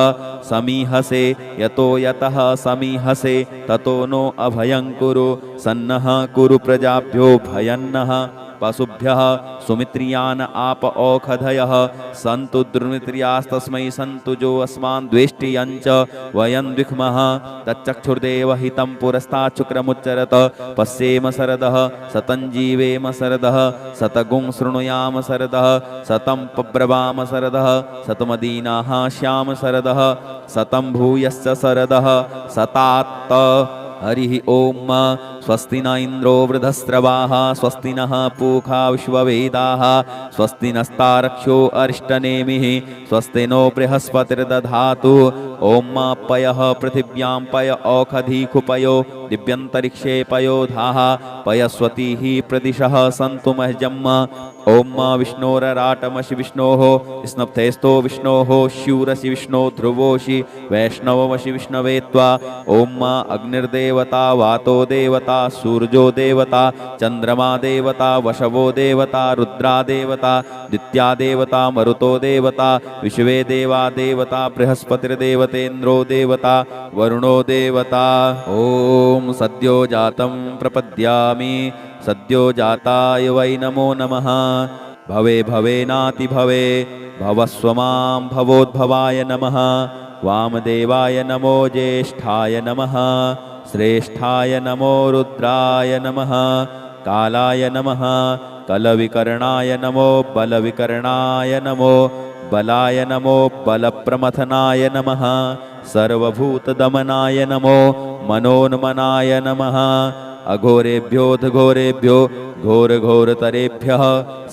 समीहसे यतो यतः समीहसे ततो नो अभयं कुरु सन्नः कुरु प्रजाभ्यो भयन्नः पशुभ्यः सुमित्रियान आप औषधयः सन्तु दुर्मित्रियास्तस्मै सन्तु जो अस्मान् द्वेष्टियञ्च वयं द्विक्मः तच्चक्षुर्देव हितं पुरस्ताच्छुक्रमुच्चरत पश्येम शरदः सतं जीवेम शरदः शतगुं शृणुयाम शरदः शतं पब्रवाम शरदः शतमदीनाः श्याम शरदः शतं भूयश्च शरदः शतात्त हरिः ओम स्वस्ति न इन्द्रो वृधस्रवाः स्वस्ति नः पूषा विश्ववेदाः स्वस्ति नस्तारक्षो अरिष्टनेमिः स्वस्ति नो बृहस्पतिर्दधातु ॐ पयः पृथिव्यां पय औषधीकुपयो दिव्यन्तरिक्षे पयोधाः पयस्वतीः प्रदिशः सन्तु मह्यम् ॐ विष्णोरराटमसि विष्णोः स्नप्तेस्तो विष्णोः शूरसि विष्णो ध्रुवोषि वैष्णवमसि विष्णवे त्वा ॐ अग्निर्देवता वातो देवता सूर्यो देवता चन्द्रमा देवता वशवो देवता रुद्रा देवता दित्या देवता मरुतो देवता विश्वे देवा देवता बृहस्पतिर्देवतेन्द्रो देवता वरुणो देवता ॐ सद्यो जातं प्रपद्यामि सद्यो जाताय वै नमो नमः भवे भवेनाति भवे भवस्व मां भवोद्भवाय नमः वामदेवाय नमो ज्येष्ठाय नमः श्रेष्ठाय नमो रुद्राय नमः कालाय नमः कलविकर्णाय नमो बलविकर्णाय नमो बलाय नमो बलप्रमथनाय नमः सर्वभूतदमनाय नमो मनोन्मनाय नमः अघोरेभ्योऽघोरेभ्यो घोरघोरतरेभ्यः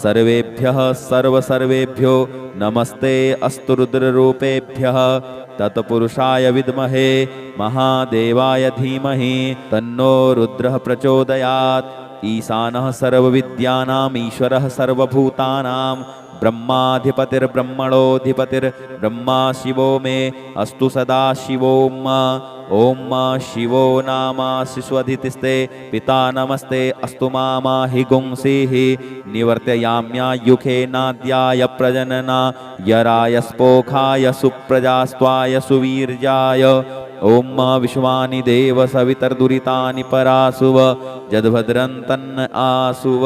सर्वेभ्यः सर्वसर्वेभ्यो नमस्ते अस्तु रुद्ररूपेभ्यः तत्पुरुषाय विद्महे महादेवाय धीमहि तन्नो रुद्रः प्रचोदयात् ईशानः सर्वविद्यानाम् ईश्वरः सर्वभूतानां ब्रह्माधिपतिर्ब्रह्मणोऽधिपतिर्ब्रह्मा शिवो मे अस्तु सदा शिवोम ॐ शिवो नामा शिष्वधितिस्ते पिता नमस्ते अस्तु मामा हि गुंसीः निवर्तयाम्यायुखे नाद्याय प्रजनना यराय स्पोखाय सुप्रजास्त्वाय सुवीर्याय ॐ विश्वानि देव सवितर्दुरितानि परासुव जद्भद्रं तन्न आसुव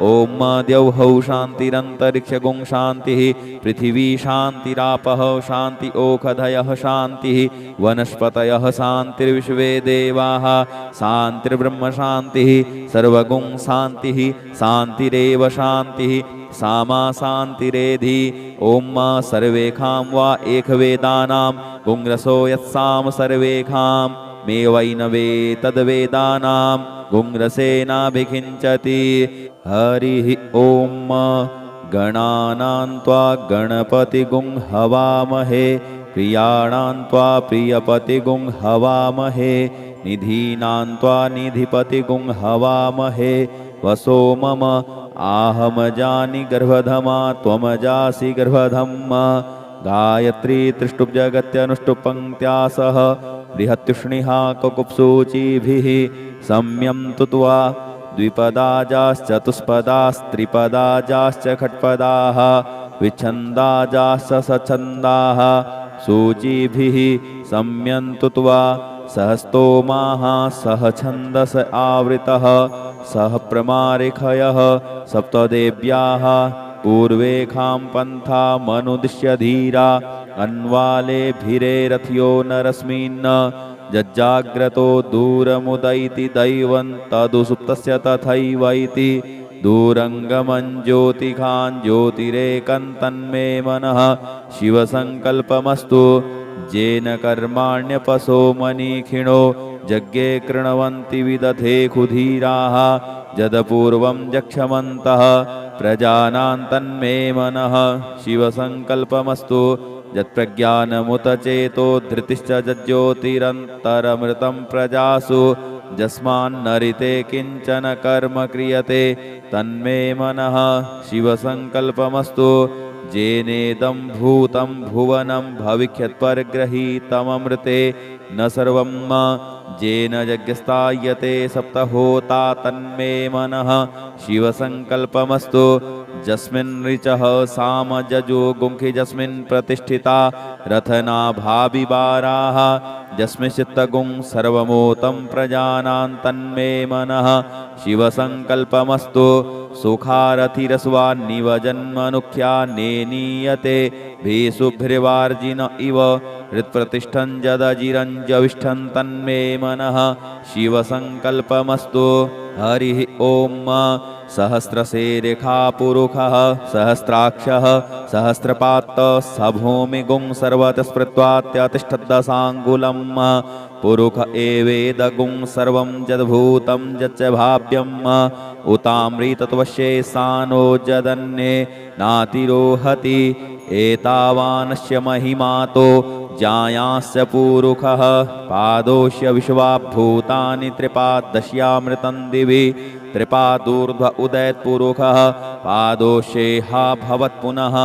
ॐ द्यौः शान्तिरन्तरिक्षगुं शान्तिः पृथिवी शान्तिरापः शान्ति ओषधयः शान्तिः वनस्पतयः शान्तिर्विश्वे देवाः शान्तिर्ब्रह्म शान्तिः सर्वगुं शान्तिः शान्तिरेव शान्तिः सामा शान्तिरेधि ॐ सर्वेखां वा एकवेदानां गुंरसो यत्साम सर्वेखां मे वैनवे तद्वेदानां गुंरसेनाभिषिञ्चति हरिः ॐ गणानां त्वा गणपतिगुं हवामहे प्रियाणां त्वा प्रियपतिगुं हवामहे निधीनां त्वा निधिपतिगुं हवामहे वसो मम आहमजानि गर्भधमा त्वमजासि गर्भधम्मा गायत्री त्रिष्टुप् जगत्यनुष्टुप् सह बृहत्युष्णिहा ककुप्सूचिभिः सम्यं तुत्वा द्विपदाजाश्चतुष्पदास्त्रिपदाजाश्च खट्पदाः विच्छन्दाजाश्च सच्छन्दाः सूचिभिः सम्यं तुत्वा सहस्तोमाः सह छन्दस आवृतः सह प्रमारिखयः सप्तदेव्याः पूर्वेखां पन्था मनुदिश्य धीरा अन्वालेभिरे रथ्यो नरस्मिन् जज्जाग्रतो दूरमुदैति दैवं तदुसुप्तस्य तथैवैति दूरङ्गमं ज्योतिखां ज्योतिरेकं तन्मे मनः शिवसङ्कल्पमस्तु येन कर्माण्यपसो मनीखिणो यज्ञे कृण्वन्ति विदधे खुधीराः यदपूर्वं जक्षमन्तः प्रजानां तन्मे मनः शिवसङ्कल्पमस्तु यत्प्रज्ञानमुत चेतो धृतिश्च जज्ज्योतिरन्तरमृतं प्रजासु यस्मान्नरिते किञ्चन कर्म क्रियते तन्मे मनः शिवसङ्कल्पमस्तु येनेदं भूतं भुवनं भविष्यत्परिगृहीतममृते न सर्वं येन यज्ञस्तायते सप्तहोता तन्मे मनः शिवसङ्कल्पमस्तु यस्मिन् ऋचः साम जजो गुंखि यस्मिन् प्रतिष्ठिता रथनाभाविवाराः यस्मिन् चित्तगुं सर्वमोतं प्रजानां तन्मे मनः शिवसङ्कल्पमस्तु सुखारथिरस्वान्निव जन्मनुख्या नेनीयते भीषुभ्रिवार्जिन इव हृत्प्रतिष्ठं जदजिरञ्जविष्ठं तन्मे मनः शिवसङ्कल्पमस्तु हरिः ॐ सहस्रशेरेखा पुरुषः सहस्राक्षः सहस्रपात् स भूमिगुं सर्वतस्पृत्वात्यतिष्ठद्दशाङ्गुलं पुरुष एवेदगुं सर्वं यद्भूतं यच्च भाव्यम् उतामृतत्वशेषानो जदन्ये नातिरोहति एतावानस्य महिमातो जायांश्च पुरुषः पादोष्य विश्वाभूतानि त्रिपादश्यामृतं दिवि त्रिपादूर्ध्व उदयत्पुरुषः पादोषेहा भवत् पुनः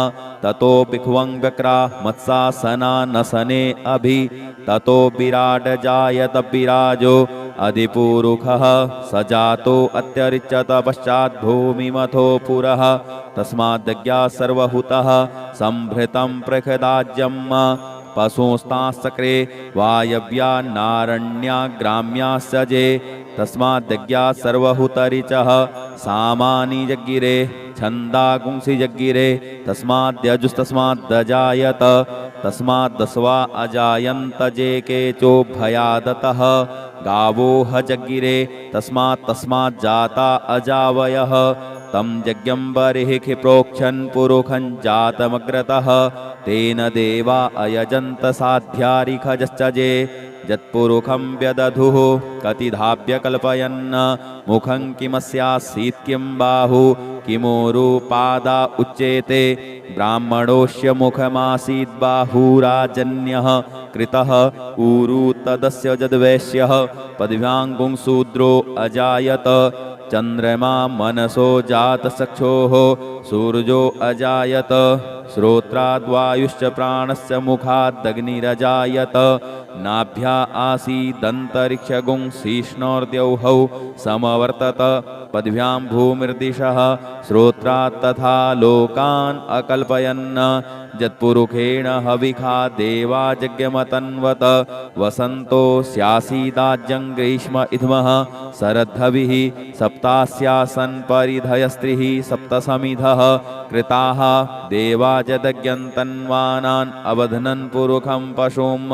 ततो भिक्वं व्यक्रा मत्सासना नसने अभि ततो विराट जायत विराजो अधिपुरुषः स जातो अत्यरिच्यत पश्चात् भूमिमथो पुरः तस्माद्यज्ञा सर्वहुतः संभृतं प्रखदाज्यम् पशुस्तांश्चक्रे वायव्या नारण्या ग्राम्याश्च जे तस्माद्यज्ञा सर्वहुतरिचः सामानि जग्गिरे छन्दागुंसि जग्गिरे तस्माद्यजुस्तस्माद्दजायत तस्माद्दस्वा अजायन्त जे केचोभयादतः गावोह जग्गिरे तस्माज्जाता अजावयः तं यज्ञं बर्हिः प्रोक्षन् पुरुषं जातमग्रतः तेन देवा अयजन्त साध्यारिखजश्च जे यत्पुरुषं व्यदधुः कतिधाभ्य कल्पयन् मुखं किमस्यासीत् किं बाहु किमोरुपादा उच्येते ब्राह्मणोऽस्य मुखमासीत् बाहुराजन्यः कृतः ऊरु तदस्य यद्वैश्यः पदव्याङ्गुं शूद्रो अजायत चन्द्रमा मनसो जातचक्षोः सूर्यो अजायत श्रोत्राद्वायुश्च प्राणस्य मुखादग्निरजायत नाभ्या आसीदन्तरिक्षगुंसिष्णोर्द्यौः समवर्तत पद्भ्यां भूमिर्दिशः श्रोत्रात् तथा लोकान् अकल्पयन् यत्पुरुषेण हविखा देवा यज्ञमतन्वत वसन्तो स्यासीदाज्यं ग्रीष्म इध्मः शरद्धविः सप्तास्यासन् परिधयस्त्रिः सप्तसमिधः कृताः देवा यदज्ञन्तन्वानान् अवध्नन् पुरुखं पशुम्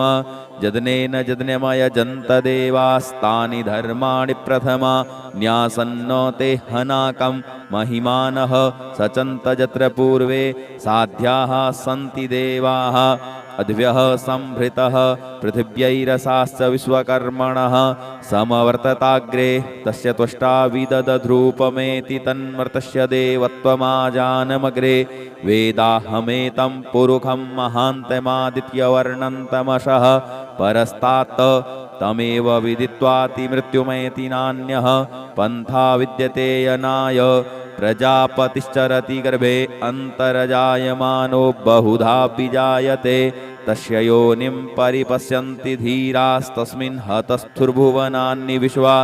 जदनेन जदन्यमयजन्त देवास्तानि धर्माणि प्रथमा न्यासन्नो ते हनाकं महिमानः सचन्त यत्र पूर्वे साध्याः सन्ति देवाः अद्भ्यः संभृतः पृथिव्यैरसाश्च विश्वकर्मणः समवर्तताग्रे तस्य त्वष्टा विदधद्रूपमेति तन्मर्तस्य देवत्वमाजानमग्रे वेदाहमेतं पुरुखं महान्तमादित्यवर्णन्तमशः परस्तात् तमेव विदित्वातिमृत्युमेति नान्यः पन्था विद्यते यनाय प्रजापतिश्चरति गर्भे अन्तर्जायमानो बहुधा विजायते तस्य योनिं परिपश्यन्ति धीरास्तस्मिन् हतस्थुर्भुवनानि विश्वा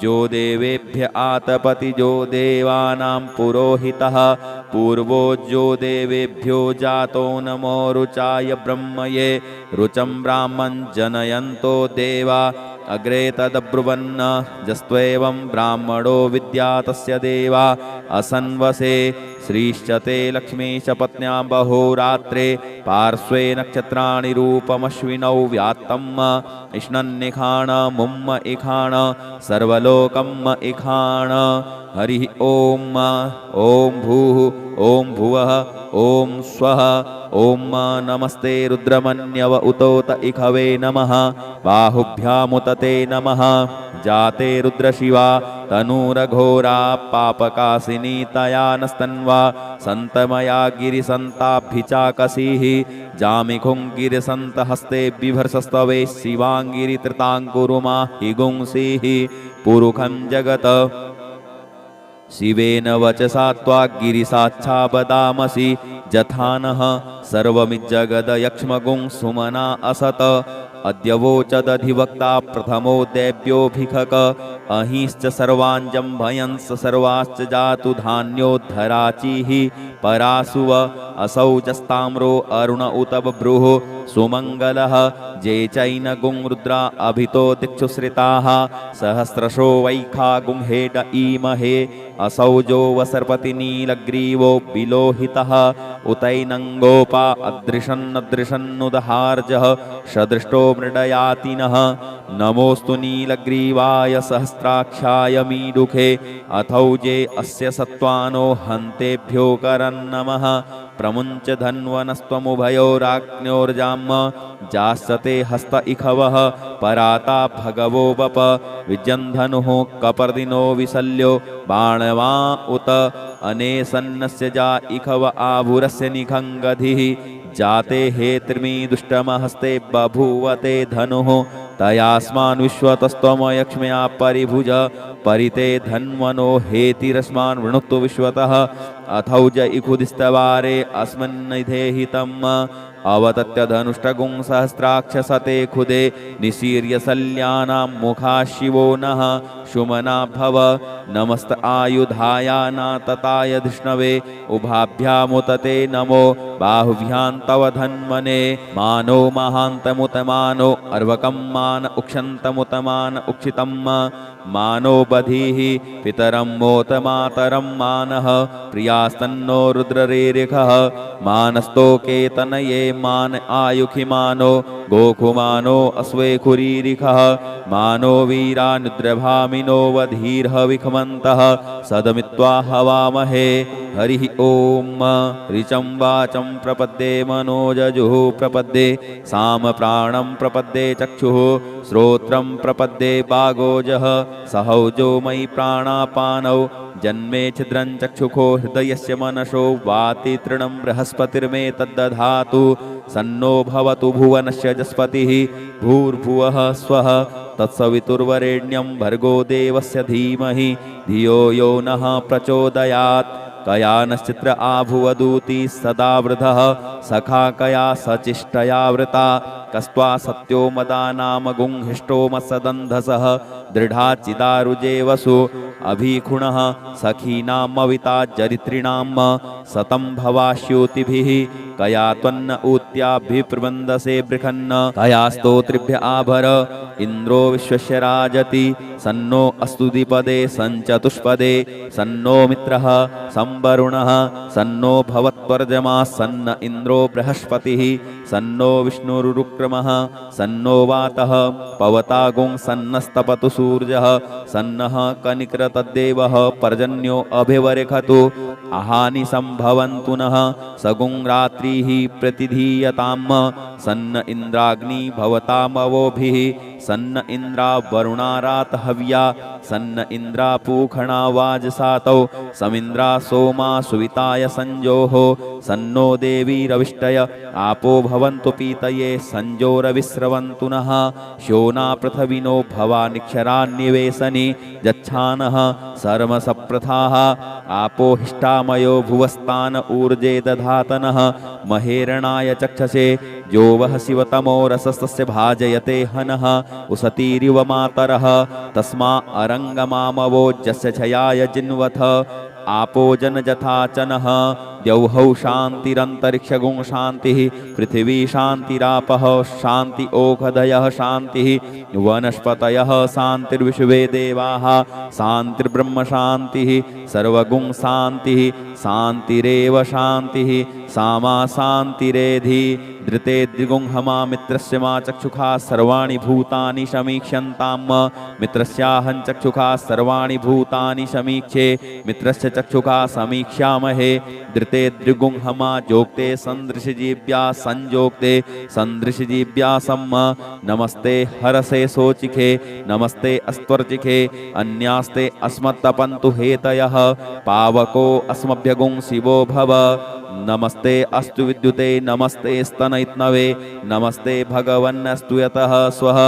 जो देवेभ्य आतपति जो देवानां पुरोहितः पूर्वो जो देवेभ्यो जातो नमो रुचाय ब्रह्मये रुचं ब्राह्मं जनयन्तो देवा अग्रे तदब्रुवन्न जस्त्वेवं ब्राह्मणो विद्या तस्य देवा असन्वसे श्रीश्च ते लक्ष्मीश्च पत्न्यां बहोरात्रे पार्श्वे नक्षत्राणि रूपमश्विनौ व्यात्तम् इष्णन्निखाण मुम्म इखाण सर्वलोकम् इखाण हरिः ॐ ॐ भूः ॐ भुवः ॐ स्वः ॐ नमस्ते रुद्रमन्यव उतोत इखवे नमः बाहुभ्यामुत ते नमः जाते रुद्रशिवा तनूरघोरा पापकासिनी तया नस्तन्वा सन्तमया गिरिसन्ताभिचाकसीः जामिखुं गिरिसन्तहस्ते बिभर्षस्तवे शिवाङ्गिरितृताङ्कुरुमा हि गुंसीः पुरुखं जगत् शिवेन वचसा त्वाग्गिरिसाच्छा वदामसि जथानः सर्वमिज्जगदयक्ष्मगुं सुमना असत अद्यवोचदधिवक्ता प्रथमो दैव्योऽभिखक अहिंश्च सर्वाञ्जं भयंस सर्वाश्च जातु धान्योद्धराचिः परासुव असौजस्ताम्रो अरुण उत बभ्रुः सुमङ्गलः जे चैनगुं रुद्रा अभितो दिक्षुश्रिताः सहस्रशो वैखा गुंहेड ईमहे असौजो वसर्पति नीलग्रीवो विलोहितः उतैनङ्गोपा अदृशन्नदृशन्नुदहार्जः सदृष्टो मृडयातिनः नमोऽस्तु नीलग्रीवाय सहस्राक्षाय मीडुखे अथौजे अस्य सत्त्वानो हन्तेभ्यो करन्नमः प्रमुञ्च धन्वनस्त्वमुभयोराज्ञोर्जाम् जास्यते हस्त इखवः पराता भगवो वप विजन्धनुः कपर्दिनो विशल्यो बाणवा उत अनेसन्नस्य जा इखव आभुरस्य निखङ्गधिः जाते हे त्रिमी दुष्टमहस्ते बभूवते धनुः तयास्मान् विश्वतस्त्वमयक्ष्म्या परिभुज परिते धन्वनो हेतिरस्मान् वृणुत्व विश्वतः अथौज इखुदिस्तवारे अस्मन्निधेहितम् अवतत्य धनुष्टगुं सहस्राक्षसते खुदे निशीर्य शल्यानां मुखा शिवो नः शुमना भव नमस्त आयुधाया नातताय धिष्णवे उभाभ्यामुतते नमो बाहुभ्यां तव धन्वने मानो महान्तमुतमानो अर्वकं मान उक्षन्तमुतमान उक्षितं मानो बधीः पितरं मोत मातरं मानः प्रियास्तन्नो रुद्ररेरिखः मानस्तोकेतनये मान आयुखिमानो गोखुमानो अस्वेखुरीरिखः मानो वीरानुद्रभामिनो वधीर्हविखमन्तः सदमित्वा हवामहे हरिः ॐ ऋचं वाचं प्रपद्ये मनोजजुः प्रपद्ये सामप्राणं प्रपद्ये चक्षुः श्रोत्रं प्रपद्ये वागोजः सहौजो मयि प्राणापानौ जन्मे छिद्रं चक्षुखो हृदयस्य मनसो वाति तृणं बृहस्पतिर्मे तद्दधातु सन्नो भवतु भुवनस्य जस्पतिः भूर्भुवः स्वः तत्सवितुर्वरेण्यं भर्गो देवस्य धीमहि धियो यो नः प्रचोदयात् कयानश्चित्र आभुवदूति सदा वृधः सखा कया सचिष्टया वृता कस्त्वा सत्यो मदानामगुंहिष्टो मत्सदन्धसः दृढाचिदारुजे वसु अभिखुणः सखीनामविता जरित्रिणाम सतं भवाश्योतिभिः कया त्वन्न ऊत्याभिप्रबन्धसे बृखन्न कया स्तोत्रिभ्य आभर इन्द्रो विश्वस्य राजति सन्नो अस्तु द्विपदे सञ्चतुष्पदे सन्नो मित्रः संवरुणः सन्नो भवत्वर्जमा सन्न इन्द्रो बृहस्पतिः सन्नो विष्णुरुक्रमः सन्नो वातः पवतागुं सन्नस्तपतु सूर्यः सन्नः कनिकृतद्देवः पर्जन्यो अभिवर्खतु आहानि सम्भवन्तु नः सगुं रात्रिः प्रतिधीयताम् सन्न इन्द्राग्नि भवतामवोभिः सन्न इन्द्रा वरुणारात हव्या सन्न इन्द्रा पूखणा वाजसातौ समिन्द्रा सोमा सुविताय संजोः सन्नो देवी रविष्टय आपो भवन्तु पीतये संजोरविस्रवन्तु नः शोना पृथविनो भवानिक्षरान्निवेशनि यच्छानः सर्वसप्रथाः आपो हिष्टामयो भुवस्तान ऊर्जे दधातनः महेरणाय चक्षसे जो वः शिवतमो रसस्तस्य भाजयते हनः उसतीरिव मातरः तस्मा अरङ्गमामवोजस्य छयाय जिन्वथ आपो जनजथाचनः द्यौहौ शान्तिरन्तरिक्षगुं शान्तिः पृथिवी शान्तिरापः शान्ति ओषधयः शान्तिः वनस्पतयः शान्तिर्विश्वे देवाः शान्तिर्ब्रह्म शान्तिः सर्वगुं शान्तिः शान्तिरेव शान्तिः सामा शान्तिरेधि धृते द्विगुंहमा मित्रस्य मा चक्षुषा सर्वाणि भूतानि समीक्ष्यन्ताम् मित्रस्याहं चक्षुषा सर्वाणि भूतानि समीक्षे मित्रस्य चक्षुषा समीक्ष्यामहे धृते द्विगुंहमा जोक्ते सन्दृशजीव्या संजोक्ते सन्दृशजीव्या सम्म नमस्ते हरसे सोचिखे नमस्ते अस्त्वर्चिखे अन्यास्ते अस्मत्तपन्तु हेतयः पावको अस्मभ्यगुं शिवो भव नमस्ते अस्तु विद्युते नमस्ते स्तनयित्नवे नमस्ते भगवन्नस्तु यतः स्वः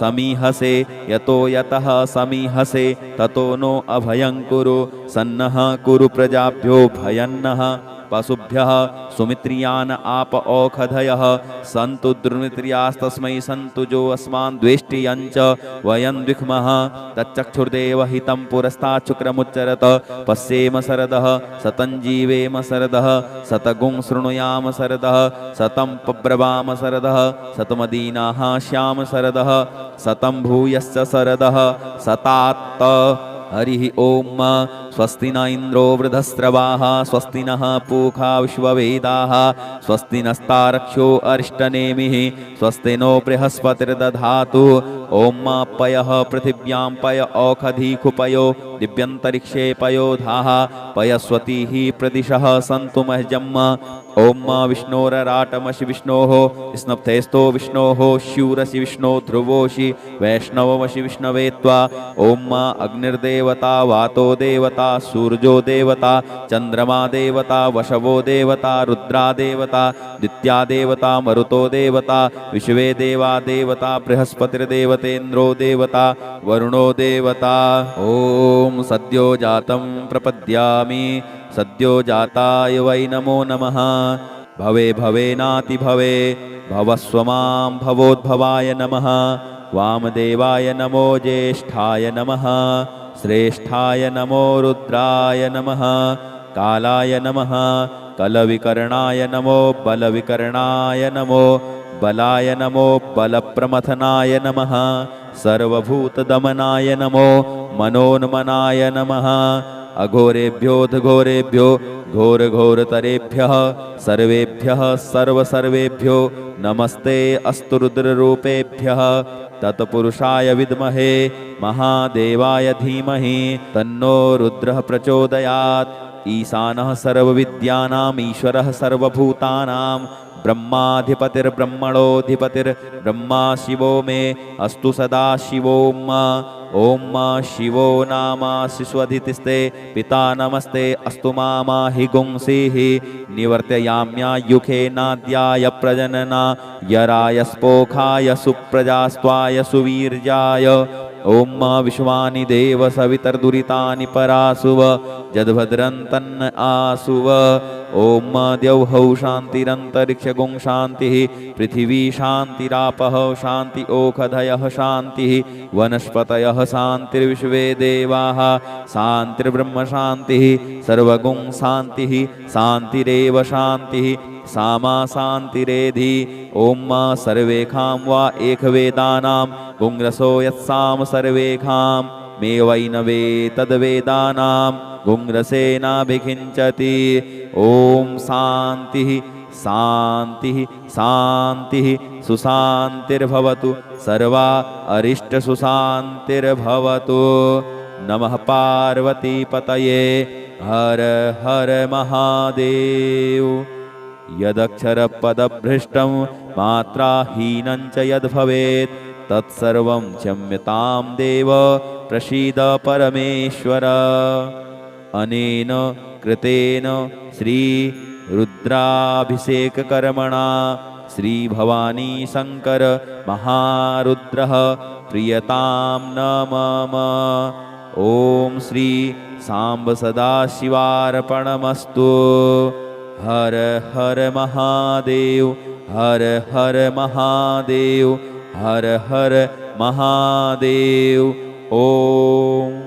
समीहसे यतो यतः समीहसे ततो नो अभयं कुरु सन्नः कुरु प्रजाभ्यो भयन्नः पशुभ्यः सुमित्रियान आप औषधयः सन्तु दुर्मित्रियास्तस्मै सन्तु जो अस्मान् द्वेष्टियञ्च वयं द्विक्मः तच्चक्षुर्देव हितं पुरस्तात् शुक्रमुच्चरत पश्येम शरदः शतं जीवेम शरदः शतगुं शृणुयाम शरदः शतं पब्रवाम शरदः शतमदीनाः श्याम शरदः शतं भूयश्च शरदः शतात्त हरिः ओम स्वस्ति न इंद्रो वृधस्रवाः स्वस्ति नः पूषा विश्ववेदाः स्वस्ति नस्तारक्षो अरिष्टनेमिः स्वस्ति नो बृहस्पतिर्दधातु ओम पयः पृथिव्यां पय औषधीकुपयो दिव्यन्तरिक्षे पयोधाः पयस्वतीः प्रदिशः सन्तु मह्यम् ओम विष्णोरराटमसि विष्णोः स्नप्थेस्तो विष्णोः शूरसि विष्णो ध्रुवोषि वैष्णवमसि विष्णवे त्वा ओम अग्निर्देवता वातो देवता सूर्यो देवता चंद्रमा देवता वशवो देवता रुद्रा देवता दित्या देवता मरुतो देवता विश्वे देवा देवता बृहस्पतिर्देवतेन्द्रो देवता वरुणो देवता ओम सद्यो जातं प्रपद्यामि सद्यो जाताय वै नमो नमः भवे भवेनाति भवे भवस्व मां भवोद्भवाय नमः वामदेवाय नमो ज्येष्ठाय नमः श्रेष्ठाय नमो रुद्राय नमः कालाय नमः कलविकर्णाय नमो बलविकर्णाय नमो बलाय नमो बलप्रमथनाय नमः सर्वभूतदमनाय नमो मनोन्मनाय नमः अघोरेभ्योऽघोरेभ्यो घोरघोरतरेभ्यः सर्वेभ्यः सर्वसर्वेभ्यो नमस्ते अस्तु रुद्ररूपेभ्यः तत्पुरुषाय विद्महे महादेवाय धीमहि तन्नो रुद्रः प्रचोदयात् ईशानः सर्वविद्यानाम् ईश्वरः सर्वभूतानां ब्रह्माधिपतिर्ब्रह्मणोऽधिपतिर्ब्रह्मा शिवो मे अस्तु सदा शिवोम ओम शिवो नामा शिश्वधितिस्ते पिता नमस्ते अस्तु मामा हि गुंसीः निवर्तयाम्यायुखे नाद्याय प्रजनना यराय स्पोखाय सुप्रजास्त्वाय सुवीर्याय ॐ विश्वानि देव सवितर्दुरितानि परासुव जद्भद्रं तन्न आसुव ॐ द्यौः शान्तिरन्तरिक्षगुं शान्तिः पृथिवी शान्तिरापः शान्ति ओषधयः शान्तिः वनस्पतयः शान्तिर्विश्वे देवाः शान्तिर्ब्रह्म शान्तिः सर्वगुं शान्तिः शान्तिरेव शान्तिः सामा शान्तिरेधि ॐ सर्वेखां वा एकवेदानां गुङ्रसो यत्साम सर्वेखां मे वै न वेतद्वेदानां गुङ्रसेनाभिषिञ्चति ॐ शान्तिः शान्तिः शान्तिः सुशान्तिर्भवतु सर्वा अरिष्टसुशान्तिर्भवतु नमः पार्वतीपतये हर हर महादेव यदक्षरपदभ्रष्टं मात्राहीनं च यद्भवेत् तत्सर्वं क्षम्यतां देव प्रसीद परमेश्वर अनेन कृतेन श्री रुद्राभिषेककर्मणा श्री भवानी शंकर महारुद्रः प्रियतां न मम ॐ श्री सांब सदाशिवार्पणमस्तु हर हर महादेव हर हर महादेव हर हर महादेव ओम।